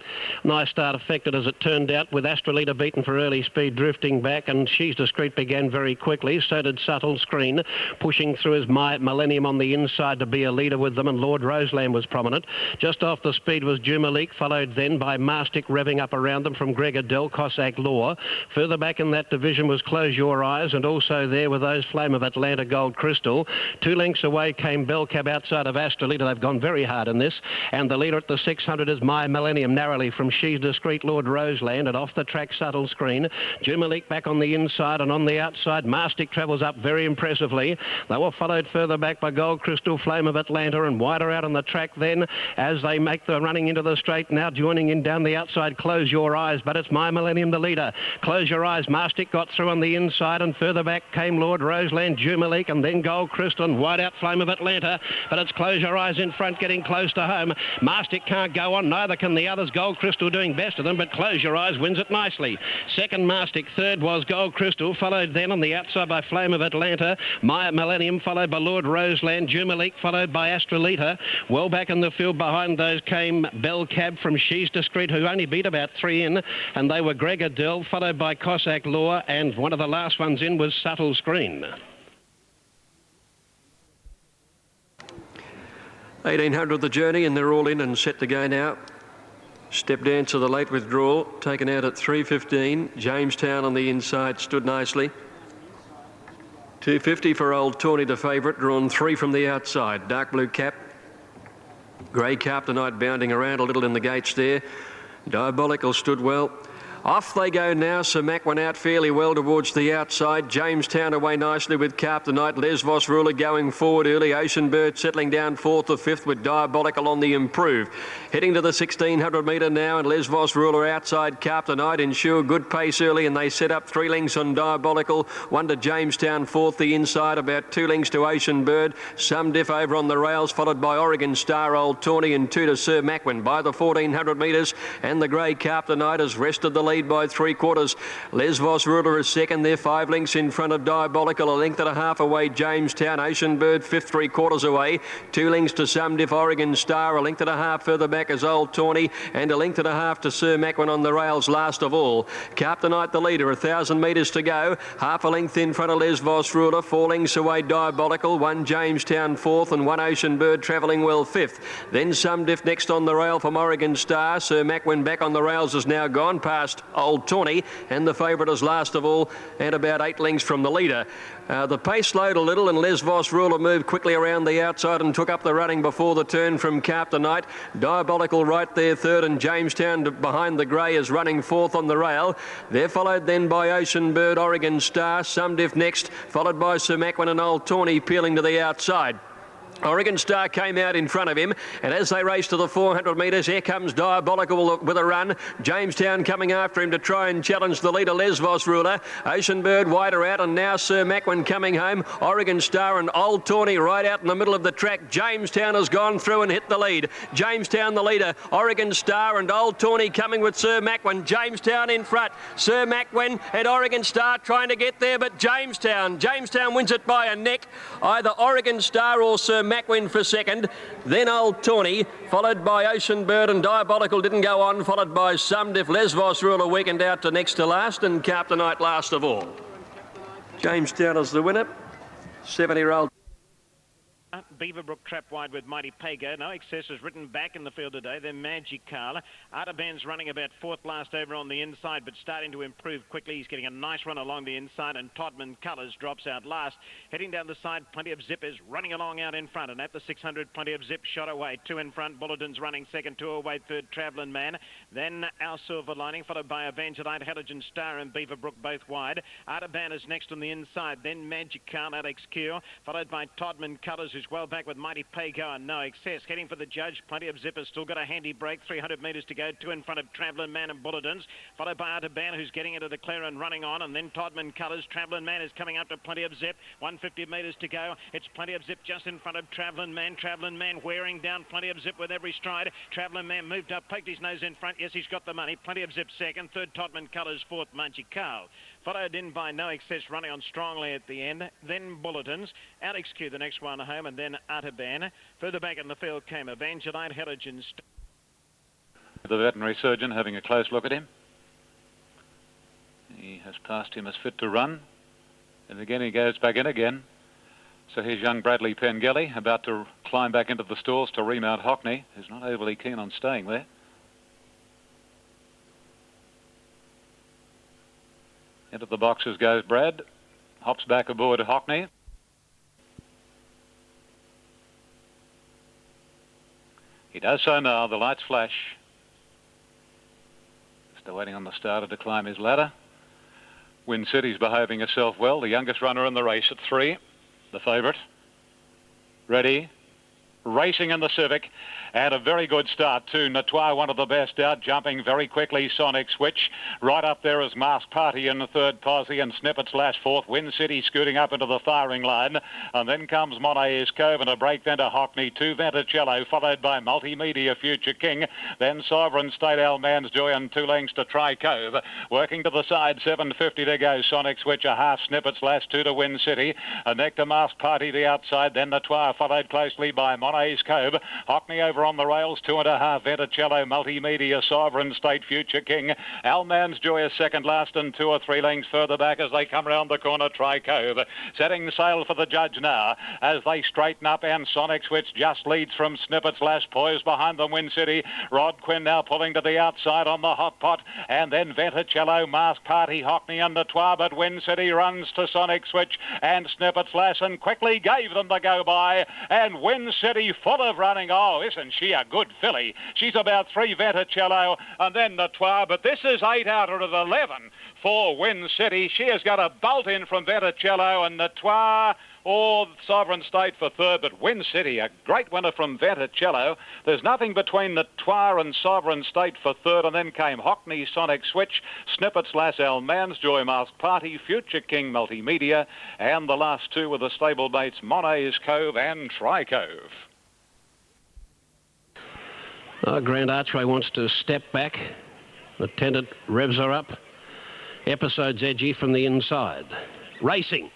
Nice start affected as it turned out, with Australasian beaten for early speed, drifting back, and She's Discreet began very quickly. So did Subtle Screen, pushing through as My Millennium on the inside to be a leader with them, and Lord Roseland was prominent. Just off the speed was Jumalik, followed then by Mastic revving up around them from Greg Adele, Cossack Law. Further back in that division was Close Your Eyes, and also there were those Flame of Atlanta, Gold Crystal. 2 lengths away came Bell Cab outside of Australasian. They've gone very hard in this, and the leader at the 600 is My Millennium, narrowly from She's Discreet, Lord Roseland, and off the track Subtle Screen. Jumalik back on the inside, and on the outside Mastic travels up very impressively. They were followed further back by Gold Crystal, Flame of Atlanta, and wider out on the track then as they make the running into the straight. Now joining in down the outside, Close Your Eyes, but it's My Millennium the leader. Close Your Eyes, Mastic got through on the inside, and further back came Lord Roseland, Jumalik, and then Gold Crystal, and wide out Flame of Atlanta, but it's Close Your Eyes in front, getting close to home. Mastic can't go on, neither can the others. Gold Crystal doing best of them, but Close Your Eyes wins it nicely. Second Mastic, third was Gold Crystal, followed then on the outside by Flame of Atlanta, My Millennium, followed by Lord Roseland, Jumalik, followed by Australasian. Well back in the field behind those came Bell Cab from She's Discreet, who only beat about 3 in, and they were Greg Adele, followed by Cossack Law, and one of the last ones in was Subtle Screen. 1800 the journey, and they're all in and set to go now. Step down to the late withdrawal, taken out at 3:15. Jamestown on the inside stood nicely. 250 for Old Tawny, the favourite, drawn 3 from the outside. Dark blue cap. Grey Carlton bounding around a little in the gates there. Diabolical stood well. Off they go now. Sir Mac went out fairly well towards the outside. Jamestown away nicely with Carlton. Les Vos Ruler going forward early. Ocean Bird settling down 4th or 5th with Diabolical on the improve. Heading to the 1600 metre now, and Les Vos Ruler outside Carlton. Ensure good pace early, and they set up 3 lengths on Diabolical. 1 to Jamestown, 4th the inside, about 2 lengths to Ocean Bird. Some diff over on the rails, followed by Oregon Star, Old Tawny, and 2 to Sir Macwin by the 1400 metres, and the Grey Carlton has rested the lead by 3/4. Les Vos Ruler is second. They're 5 lengths in front of Diabolical. 1.5 lengths away Jamestown. Ocean Bird 5th, 3/4 away. 2 lengths to Some Diff, Oregon Star. 1.5 lengths further back as Old Tawny, and 1.5 lengths to Sir Macwin on the rails last of all. Carlton the leader. 1,000 metres to go. 1/2 length in front of Les Vos Ruler. 4 lengths away Diabolical. 1 Jamestown 4th, and 1 Ocean Bird travelling well 5th. Then Some Diff next on the rail from Oregon Star. Sir Macwin back on the rails is now gone past Old Tawny, and the favourite is last of all, and about 8 lengths from the leader. The pace slowed a little, and Les Vos Ruler moved quickly around the outside and took up the running before the turn from Carlton. Diabolical right there 3rd, and Jamestown behind the grey is running 4th on the rail. They're followed then by Ocean Bird, Oregon Star, Some Diff next, followed by Sir Macwin and Old Tawny peeling to the outside. Oregon Star came out in front of him, and as they race to the 400 metres, here comes Diabolical with a run. Jamestown coming after him to try and challenge the leader, Les Vos Ruler. Ocean Bird wider out, and now Sir Macwin coming home. Oregon Star and Old Tawny right out in the middle of the track. Jamestown has gone through and hit the lead. Jamestown the leader. Oregon Star and Old Tawny coming with Sir Macwin. Jamestown in front. Sir Macwin and Oregon Star trying to get there, but Jamestown wins it by a neck. Either Oregon Star or Sir Macwin for second, then Old Tawny, followed by Ocean Bird, and Diabolical didn't go on, followed by Some Diff. Les Vos Ruler weakened out to next to last, and Carlton last of all. Jamestown is the winner. 7-year-old Beaverbrook trap wide with Mighty Pago. No excess is written back in the field today. Then Magic Carl. Artaban's running about fourth last over on the inside, but starting to improve quickly. He's getting a nice run along the inside, and Todman Colours drops out last. Heading down the side, Plenty of Zip is running along out in front, and at the 600, Plenty of Zip shot away. 2 in front, Bulletin's running second, 2 away third, Travelling Man. Then Our Silver Lining, followed by Evangelite, Halogen Star and Beaverbrook both wide. Artaban is next on the inside, then Magic Carl, Alex Cure, followed by Todman Colours, who's well back with Mighty Pago and No Excess. Heading for the judge, Plenty of Zip has still got a handy break, 300 metres to go, 2 in front of Travelling Man and Bulletins, followed by Artaban, who's getting into the clear and running on, and then Todman Colours. Travelling Man is coming up to Plenty of Zip, 150 metres to go. It's Plenty of Zip just in front of Travelling Man. Travelling Man wearing down Plenty of Zip with every stride. Travelling Man moved up, poked his nose in front. Yes, he's got the money. Plenty of Zip second, third Todman Colours, fourth Magic Carl. Followed in by No Excess running on strongly at the end. Then Bulletins. Alex Q the next one home, and then Artaban. Further back in the field came Evangelite, Halogen. The veterinary surgeon having a close look at him. He has passed him as fit to run. And again he goes back in again. So here's young Bradley Pengelly about to climb back into the stalls to remount Hockney, who's not overly keen on staying there. Into the boxes goes Brad. Hops back aboard Hockney. He does so now. The lights flash. Still waiting on the starter to climb his ladder. Wind City's behaving herself well. The youngest runner in the race at 3. The favourite. Ready. Racing in the Civic, and a very good start too. Natois, one of the best out, jumping very quickly. Sonic Switch right up there is Masked Party in the third posse, and Snippets last fourth. Wind City scooting up into the firing line, and then comes Monet's Cove, and a break then to Hockney, 2 Venticello, followed by Multimedia Future King, then Sovereign State Alman's Joy, and 2 lengths to Tri Cove. Working to the side, 7.50 to go. Sonic Switch a half. Snippets last 2 to Wind City, a neck to Masked Party the outside, then Natois followed closely by Monet's Cove. Hockney over on the rails, 2.5 Venticello, Multimedia, Sovereign State, Future King. Alman's Joy is second last, and 2 or 3 lengths further back as they come round the corner. Tri Cove setting sail for the judge now as they straighten up, and Sonic Switch just leads from Snippets last, poised behind them. Wind City, Rod Quinn now pulling to the outside on the hot pot, and then Venticello, Masked Party, Hockney and Natois, but Wind City runs to Sonic Switch and Snippets last and quickly gave them the go by, and Wind City full of running. Oh, isn't she a good filly? She's about 3 Venticello and then Natois, but this is 8 out of 11 for Wind City. She has got a bolt in from Venticello, and Natois or Sovereign State for third, but Wind City, a great winner from Venticello. There's nothing between Natois and Sovereign State for third, and then came Hockney, Sonic Switch, Snippets, Lass Alman's Joy, Masked Party, Future King, Multimedia, and the last 2 were the stablemates Monet's Cove and Tri Cove. Grand Archway wants to step back. The attendant revs her up. Episode's edgy from the inside. Racing.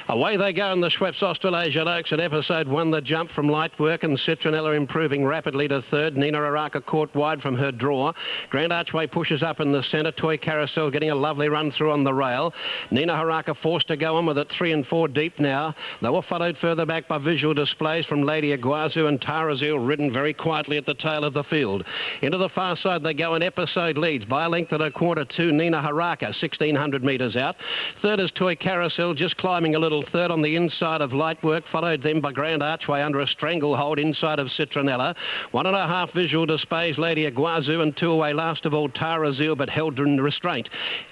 Away they go in the Schweppes Australasian Oaks, and Episode won the jump from light work, and Citronella improving rapidly to third. Nina Haraka caught wide from her draw. Grand Archway pushes up in the centre. Toy Carousel getting a lovely run through on the rail. Nina Haraka forced to go on with it 3 and 4 deep now. They were followed further back by visual displays from Lady Iguazu and Tarazil, ridden very quietly at the tail of the field. Into the far side they go, and Episode leads by a length and a quarter to Nina Haraka, 1,600 metres out. Third is Toy Carousel, just climbing a little. Third on the inside of Lightwork, followed then by Grand Archway under a stranglehold inside of Citronella. 1.5 visual displays Lady Iguazu, and 2 away last of all Tarazil, but held in restraint.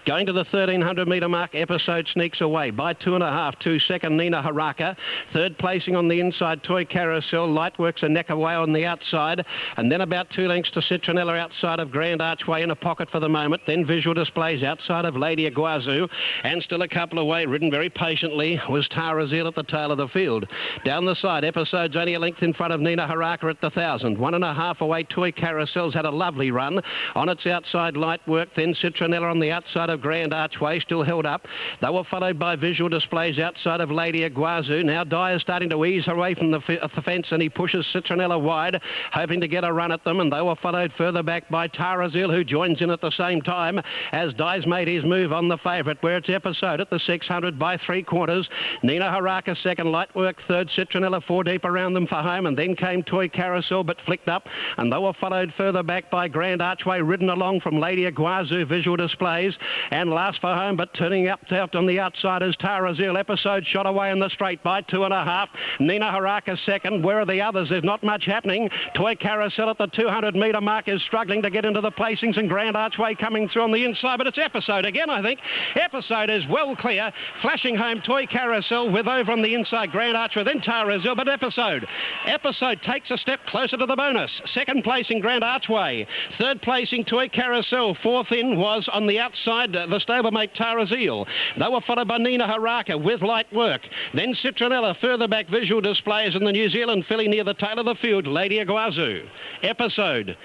Going to the 1,300 metre mark, Episode sneaks away by 2.5 to second Nina Haraka. Third placing on the inside Toy Carousel. Lightwork's a neck away on the outside, and then about 2 lengths to Citronella outside of Grand Archway in a pocket for the moment. Then visual displays outside of Lady Iguazu, and still a couple away, ridden very patiently, was Tarazil at the tail of the field. Down the side, Episode's only a length in front of Nina Haraka at the 1,000. 1.5 away, Toy Carousel's had a lovely run. On its outside, Lightwork, then Citronella on the outside of Grand Archway, still held up. They were followed by visual displays outside of Lady Iguazu. Now Dyer's starting to ease away from the fence, and he pushes Citronella wide, hoping to get a run at them, and they were followed further back by Tarazil, who joins in at the same time as Dyer's made his move on the favourite, where it's Episode at the 600 leaded by 3/4. Nina Haraka second, Light Work third, Citronella 4 deep around them for home, and then came Toy Carousel but flicked up, and they were followed further back by Grand Archway, ridden along from Lady Iguazu Visual Displays, and last for home but turning up out on the outside is Tarazil. Episode shot away in the straight by 2.5. Nina Haraka second. Where are the others? There's not much happening. Toy Carousel at the 200-metre mark is struggling to get into the placings, and Grand Archway coming through on the inside, but it's Episode again, I think. Episode is well clear, flashing home Toy Carousel with over on the inside Grand Archway, then Tarazil, but Episode takes a step closer to the bonus. Second placing Grand Archway, third placing Toy Carousel, fourth in was on the outside the stablemate Tarazil. They were followed by Nina Haraka with Light Work, then Citronella, further back Visual Displays, and the New Zealand filly near the tail of the field, Lady Iguazu. Episode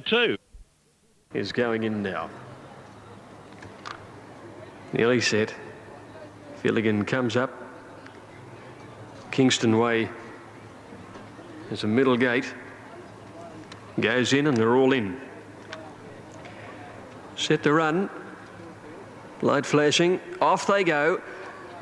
2 is going in now. Nearly set. Filligan comes up. Kingston Way is a middle gate. Goes in and they're all in. Set to run. Light flashing. Off they go.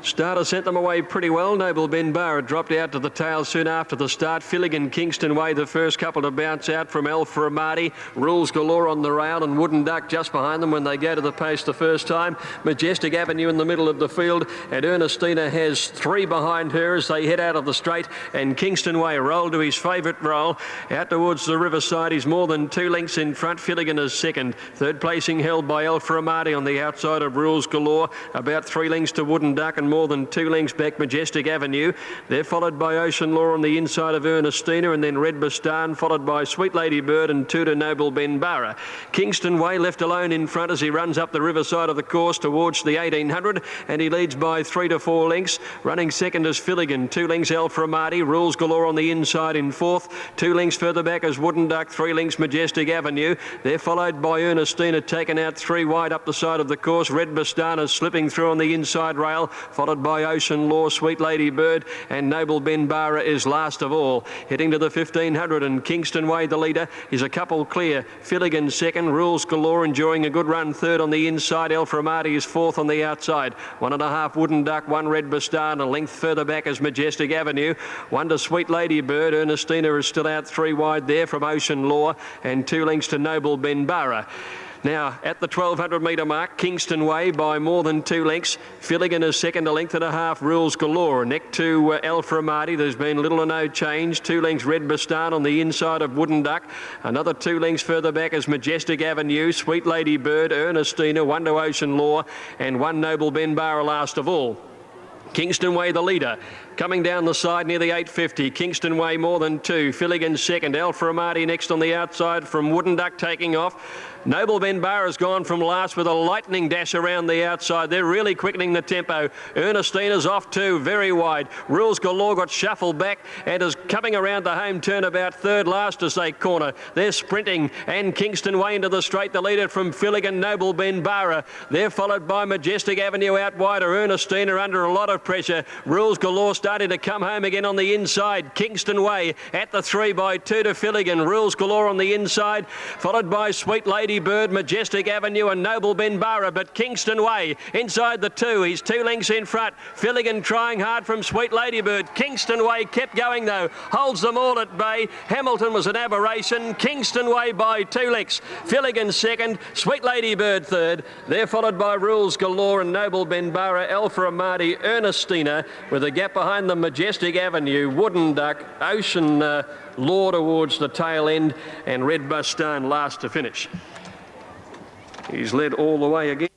Starter sent them away pretty well. Noble Ben Barra dropped out to the tail soon after the start. Filligan, Kingston Way, the first couple to bounce out from Alpha Amati. Rules Galore on the rail, and Wooden Duck just behind them when they go to the post the first time. Majestic Avenue in the middle of the field, and Ernestina has 3 behind her as they head out of the straight, and Kingston Way rolled to his favourite roll. Out towards the riverside, he's more than 2 lengths in front. Filligan is second. Third placing held by Alpha Amati on the outside of Rules Galore. About 3 lengths to Wooden Duck, and more than 2 lengths back Majestic Avenue. They're followed by Ocean Law on the inside of Ernestina, and then Red Bastan, followed by Sweet Lady Bird and 2 to Noble Ben Barra. Kingston Way left alone in front as he runs up the riverside of the course towards the 1800, and he leads by 3 to 4 lengths. Running second is Filligan, 2 lengths Alpha Amati. Rules Galore on the inside in fourth. 2 lengths further back is Wooden Duck, 3 lengths Majestic Avenue. They're followed by Ernestina, taken out 3 wide up the side of the course. Red Bastan is slipping through on the inside rail, followed by Ocean Law, Sweet Lady Bird, and Noble Ben Barra is last of all. Heading to the 1500, and Kingston Way, the leader, is a couple clear. Filligan second, Rules Galore enjoying a good run third on the inside. Alpha Amati is fourth on the outside. 1.5 Wooden Duck, 1 Red Bastan, a length further back is Majestic Avenue. 1 to Sweet Lady Bird. Ernestina is still out 3 wide there from Ocean Law, and 2 lengths to Noble Ben Barra. Now, at the 1200 metre mark, Kingston Way by more than 2 lengths. Filligan is second, 1.5 Rules Galore. Neck to Alpha Amati. There's been little or no change. 2 lengths Red Bastan on the inside of Wooden Duck. Another 2 lengths further back is Majestic Avenue, Sweet Lady Bird, Ernestina, 1 to Ocean Law, and 1 Noble Ben Barra last of all. Kingston Way, the leader. Coming down the side near the 850. Kingston Way more than 2. Filligan second. Alpha Amati next on the outside from Wooden Duck taking off. Noble Ben Barra has gone from last with a lightning dash around the outside. They're really quickening the tempo. Ernestina's off too, very wide. Rules Galore got shuffled back and is coming around the home turn about third last as they corner. They're sprinting, and Kingston Way into the straight. The leader from Filligan, Noble Ben Barra. They're followed by Majestic Avenue out wider. Ernestina under a lot of pressure. Rules Galore starting to come home again on the inside. Kingston Way at the 3 by 2 to Filligan. Rules Galore on the inside, followed by Sweet Lady Bird, Majestic Avenue and Noble Ben Barra, but Kingston Way inside the 2. He's 2 lengths in front. Filligan trying hard from Sweet Lady Bird. Kingston Way kept going though, holds them all at bay. Hamilton was an aberration. Kingston Way by 2 lengths. Filligan second, Sweet Lady Bird third. They're followed by Rules Galore and Noble Ben Barra, Alpha Amati, Ernestina, with a gap behind them, Majestic Avenue, Wooden Duck, Ocean Law towards the tail end, and Red Bastan last to finish. He's led all the way again.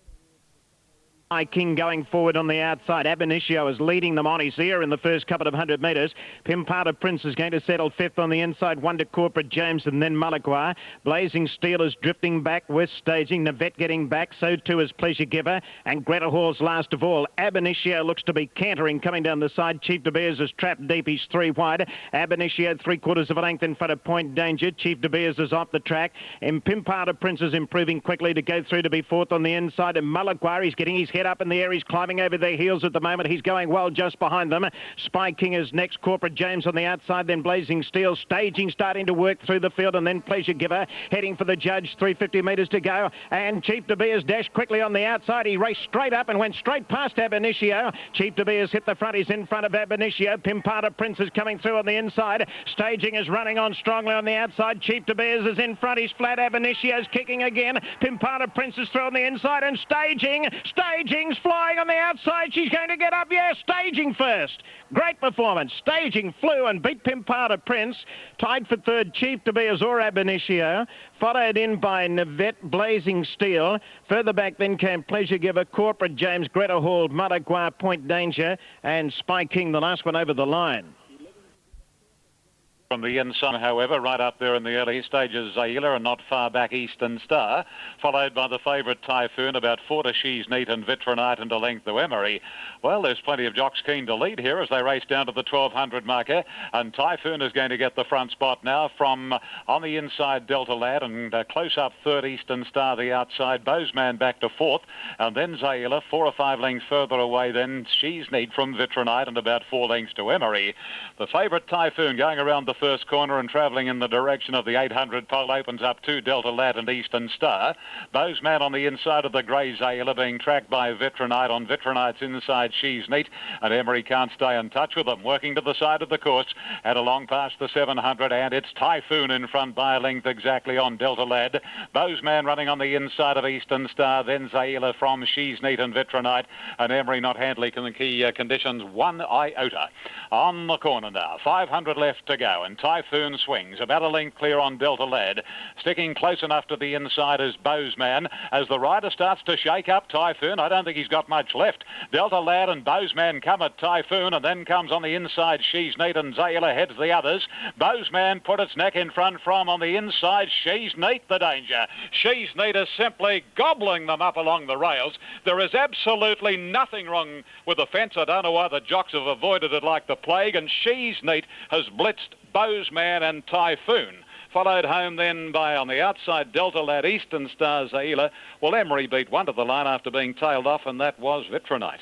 King going forward on the outside. Ab Initio is leading them on his ear in the first couple of 100 metres. Pimparta Prince is going to settle fifth on the inside. 1 to Corporate James and then Malakwa. Blazing Steel is drifting back with staging. Navette getting back. So too is Pleasure Giver. And Greta Hall's last of all. Ab Initio looks to be cantering coming down the side. Chief De Beers is trapped deep. He's 3 wide. Ab Initio 3/4 of a length in front of Point Danger. Chief De Beers is off the track. And Pimparta Prince is improving quickly to go through to be fourth on the inside. And Malakwa, he's getting his head head up in the air. He's climbing over their heels at the moment. He's going well just behind them. Spy King is next. Corporate James on the outside, then Blazing Steel. Staging starting to work through the field, and then Pleasure Giver heading for the judge. 350 metres to go, and Cheap to Be has dashed quickly on the outside. He raced straight up and went straight past Ab Initio. Cheap to Be has hit the front. He's in front of Ab Initio. Pimpata Prince is coming through on the inside. Staging is running on strongly on the outside. Cheap to Be is in front. He's flat. Ab Initio's kicking again. Pimpata Prince is through on the inside, and Staging's flying on the outside. She's going to get up. Yeah, Staging first. Great performance. Staging flew and beat Pimpata Prince. Tied for third, Cheap to Be or Ab Initio. Followed in by Nivette, Blazing Steel. Further back then came Pleasure Giver, Corporate James, Greta Hall, Mudagua, Point Danger, and Spy King, the last one over the line. From the inside, however, right up there in the early stages, Zaila, and not far back, Eastern Star, followed by the favourite Typhoon, about 4 to She's Neat and Vitronite, and a length to Emery. Well, there's plenty of jocks keen to lead here as they race down to the 1200 marker, and Typhoon is going to get the front spot now from on the inside, Delta Lad, and close up third, Eastern Star, the outside, Bozeman back to fourth, and then Zaila, 4 or 5 lengths further away, then She's Neat from Vitronite, and about 4 lengths to Emery. The favourite Typhoon going around the first corner and travelling in the direction of the 800 pole opens up to Delta Lad and Eastern Star. Bozeman on the inside of the grey Zaila being tracked by Vitronite. On Vitronite's inside, She's Neat, and Emery can't stay in touch with them. Working to the side of the course and along past the 700, and it's Typhoon in front by a length exactly on Delta Lad. Bozeman running on the inside of Eastern Star, then Zaila from She's Neat and Vitronite, and Emery not handling the key conditions 1 iota. On the corner now, 500 left to go, and Typhoon swings about a length clear on Delta Lad. Sticking close enough to the inside is Bozeman. As the rider starts to shake up Typhoon, I don't think he's got much left. Delta Lad and Bozeman come at Typhoon, and then comes on the inside She's Neat, and Zaila heads the others. Bozeman put its neck in front from on the inside. She's Neat the danger. She's Neat is simply gobbling them up along the rails. There is absolutely nothing wrong with the fence. I don't know why the jocks have avoided it like the plague, and She's Neat has blitzed Bozeman and Typhoon. Followed home then by, on the outside, Delta Lad, Eastern Star, Zaila. Well, Emery beat one to the line after being tailed off, and that was Vitronite.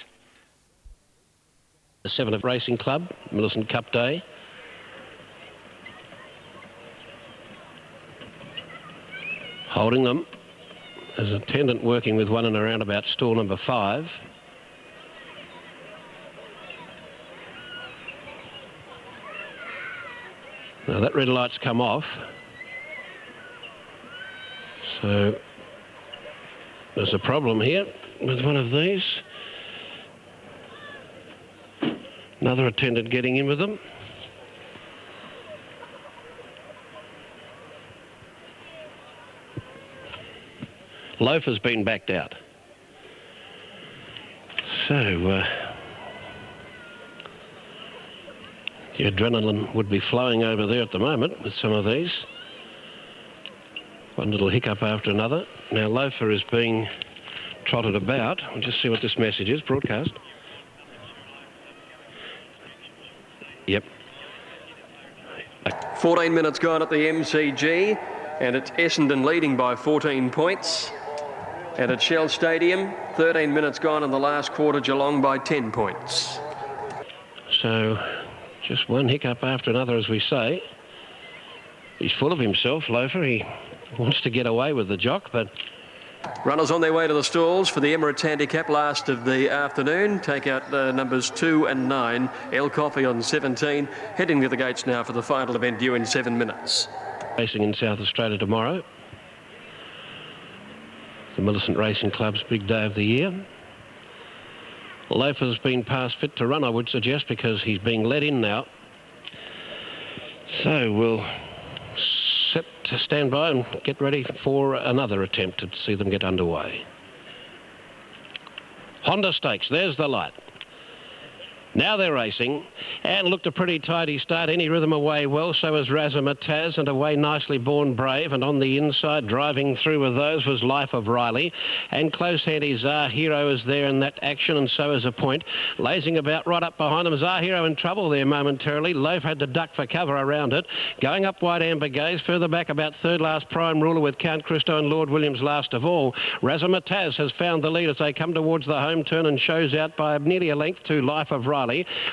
The 7 of Racing Club, Millicent Cup Day. Holding them. There's an attendant working with one and around about stall number 5. Now that red light's come off, so there's a problem here with one of these. Another attendant getting in with them. Loafer's been backed out. So the adrenaline would be flowing over there at the moment with some of these. One little hiccup after another. Now Loafer is being trotted about. We'll just see what this message is. Broadcast. Yep. 14 minutes gone at the MCG, and it's Essendon leading by 14 points. And at Shell Stadium, 13 minutes gone in the last quarter, Geelong by 10 points. So just one hiccup after another, as we say. He's full of himself, Loafer. He wants to get away with the jock, but... Runners on their way to the stalls for the Emirates Handicap last of the afternoon. Take out numbers 2 and 9. El Coffey on 17. Heading to the gates now for the final event due in 7 minutes. Racing in South Australia tomorrow. The Millicent Racing Club's big day of the year. Loafer's been past fit to run, I would suggest, because he's being let in now. So we'll set to stand by and get ready for another attempt to see them get underway. Honda Stakes, there's the light. Now they're racing and looked a pretty tidy start. Any Rhythm away well, so is Razzmatazz, and away nicely Born Brave, and on the inside driving through with those was Life of Riley, and close handy Zar Hero is there in that action, and so is A Point. Lazing about right up behind them. Zar Hero in trouble there momentarily. Loaf had to duck for cover around it. Going up wide Amber Gaze, further back about third last Prime Ruler with Count Christo and Lord Williams last of all. Razzmatazz has found the lead as they come towards the home turn and shows out by nearly a length to Life of Riley.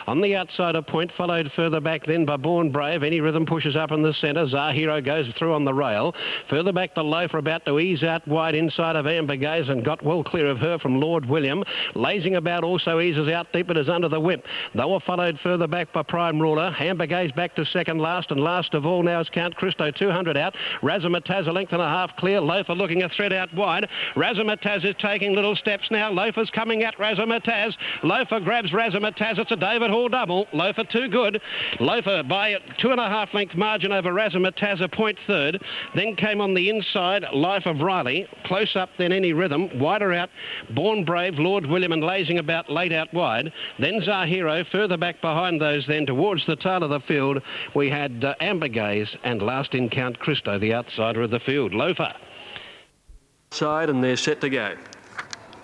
On the outside, A Point, followed further back then by Born Brave. Any Rhythm pushes up in the centre. Zar Hero goes through on the rail. Further back, the Loaf are about to ease out wide inside of Amber Gaze and got well clear of her from Lord William. Lazing about also eases out deep but is under the whip. They were followed further back by Prime Ruler. Amber Gaze back to second last, and last of all now is Count Christo, 200 out. Razzmatazz a length and a half clear. Loafer looking a thread out wide. Razzmatazz is taking little steps now. Loafer's coming at Razzmatazz. Loafer grabs Razzmatazz. It's a David Hall double. Loafer too good. Loafer by 2.5 length margin over Razzmatazz, A Point third. Then came on the inside Life of Riley. Close up then Any Rhythm. Wider out Born Brave, Lord William, and Lazing about late out wide. Then Zar Hero. Further back behind those then towards the tail of the field we had Amber Gaze, and last in Count Christo, the outsider of the field. Loafer. Side, and they're set to go.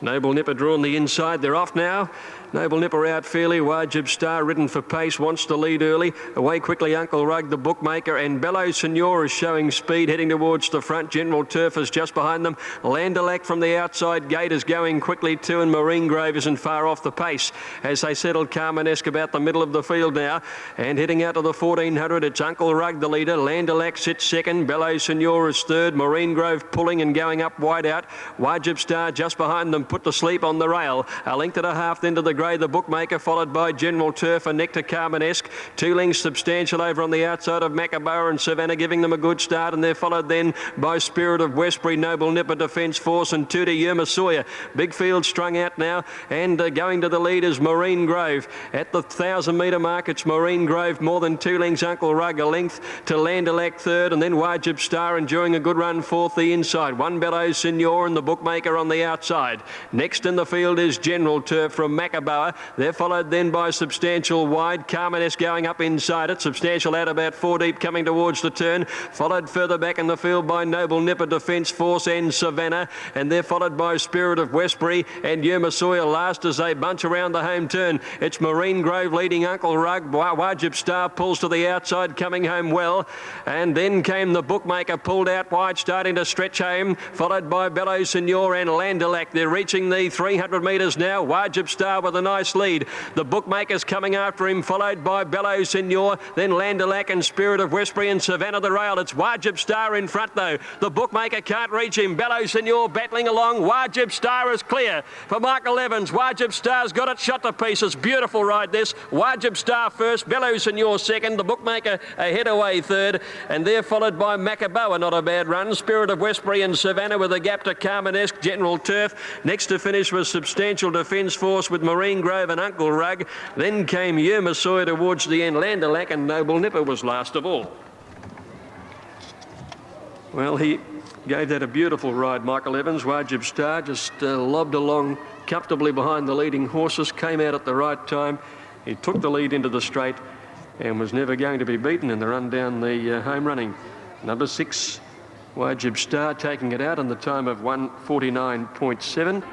Noble Nipper drawn the inside. They're off now. Noble Nipper out fairly. Wajib Star ridden for pace, wants to lead early. Away quickly Uncle Rug, the bookmaker, and Bellow Senor is showing speed, heading towards the front. General Turf is just behind them. Landelac from the outside gate is going quickly too, and Marine Grove isn't far off the pace as they settle Carmichael about the middle of the field now. And heading out to the 1400, it's Uncle Rug the leader. Landelac sits second. Bellow Senor is third. Marine Grove pulling and going up wide out. Wajib Star just behind them, put to sleep on the rail. A length and a half then to the grey, the bookmaker, followed by General Turf and Nectar Carminesque. 2 lengths Substantial over on the outside of Macaboa and Savannah, giving them a good start, and they're followed then by Spirit of Westbury, Noble Nipper, Defence Force, and 2 to Yerma Sawyer. Big field strung out now, and going to the lead is Marine Grove. At the 1,000 metre mark, it's Marine Grove, more than 2 lengths Uncle Rug, a length to Landelac third, and then Wajib Star enjoying a good run fourth the inside. 1 Bellows Senor and the bookmaker on the outside. Next in the field is General Turf from Macaboa. They're followed then by Substantial wide. Carminesque going up inside it. Substantial out about 4 deep coming towards the turn. Followed further back in the field by Noble Nipper, Defence Force, and Savannah. And they're followed by Spirit of Westbury and Yerma Sawyer last as they bunch around the home turn. It's Marine Grove leading Uncle Rug. Wajib Star pulls to the outside, coming home well. And then came the bookmaker, pulled out wide, starting to stretch home. Followed by Bellow Senor and Landelac. They're reaching the 300 metres now. Wajib Star with a nice lead. The bookmakers coming after him, followed by Bellow Senor, then Landelac and Spirit of Westbury and Savannah the rail. It's Wajib Star in front though. The bookmaker can't reach him. Bellow Senor battling along. Wajib Star is clear for Michael Evans. Wajib Star's got it shot to pieces. Beautiful ride this. Wajib Star first, Bellow Senor second, the bookmaker ahead away third, and they're followed by Macaboa, not a bad run. Spirit of Westbury and Savannah with a gap to Carminesque, General Turf. Next to finish was Substantial Defence Force with Marine Grove and Uncle Rug. Then came Yerma Sawyer towards the end. Landelac and Noble Nipper was last of all. Well, he gave that a beautiful ride, Michael Evans. Wajib Star just lobbed along comfortably behind the leading horses, came out at the right time. He took the lead into the straight and was never going to be beaten in the run down the home running. Number 6, Wajib Star, taking it out in the time of 1:49.7.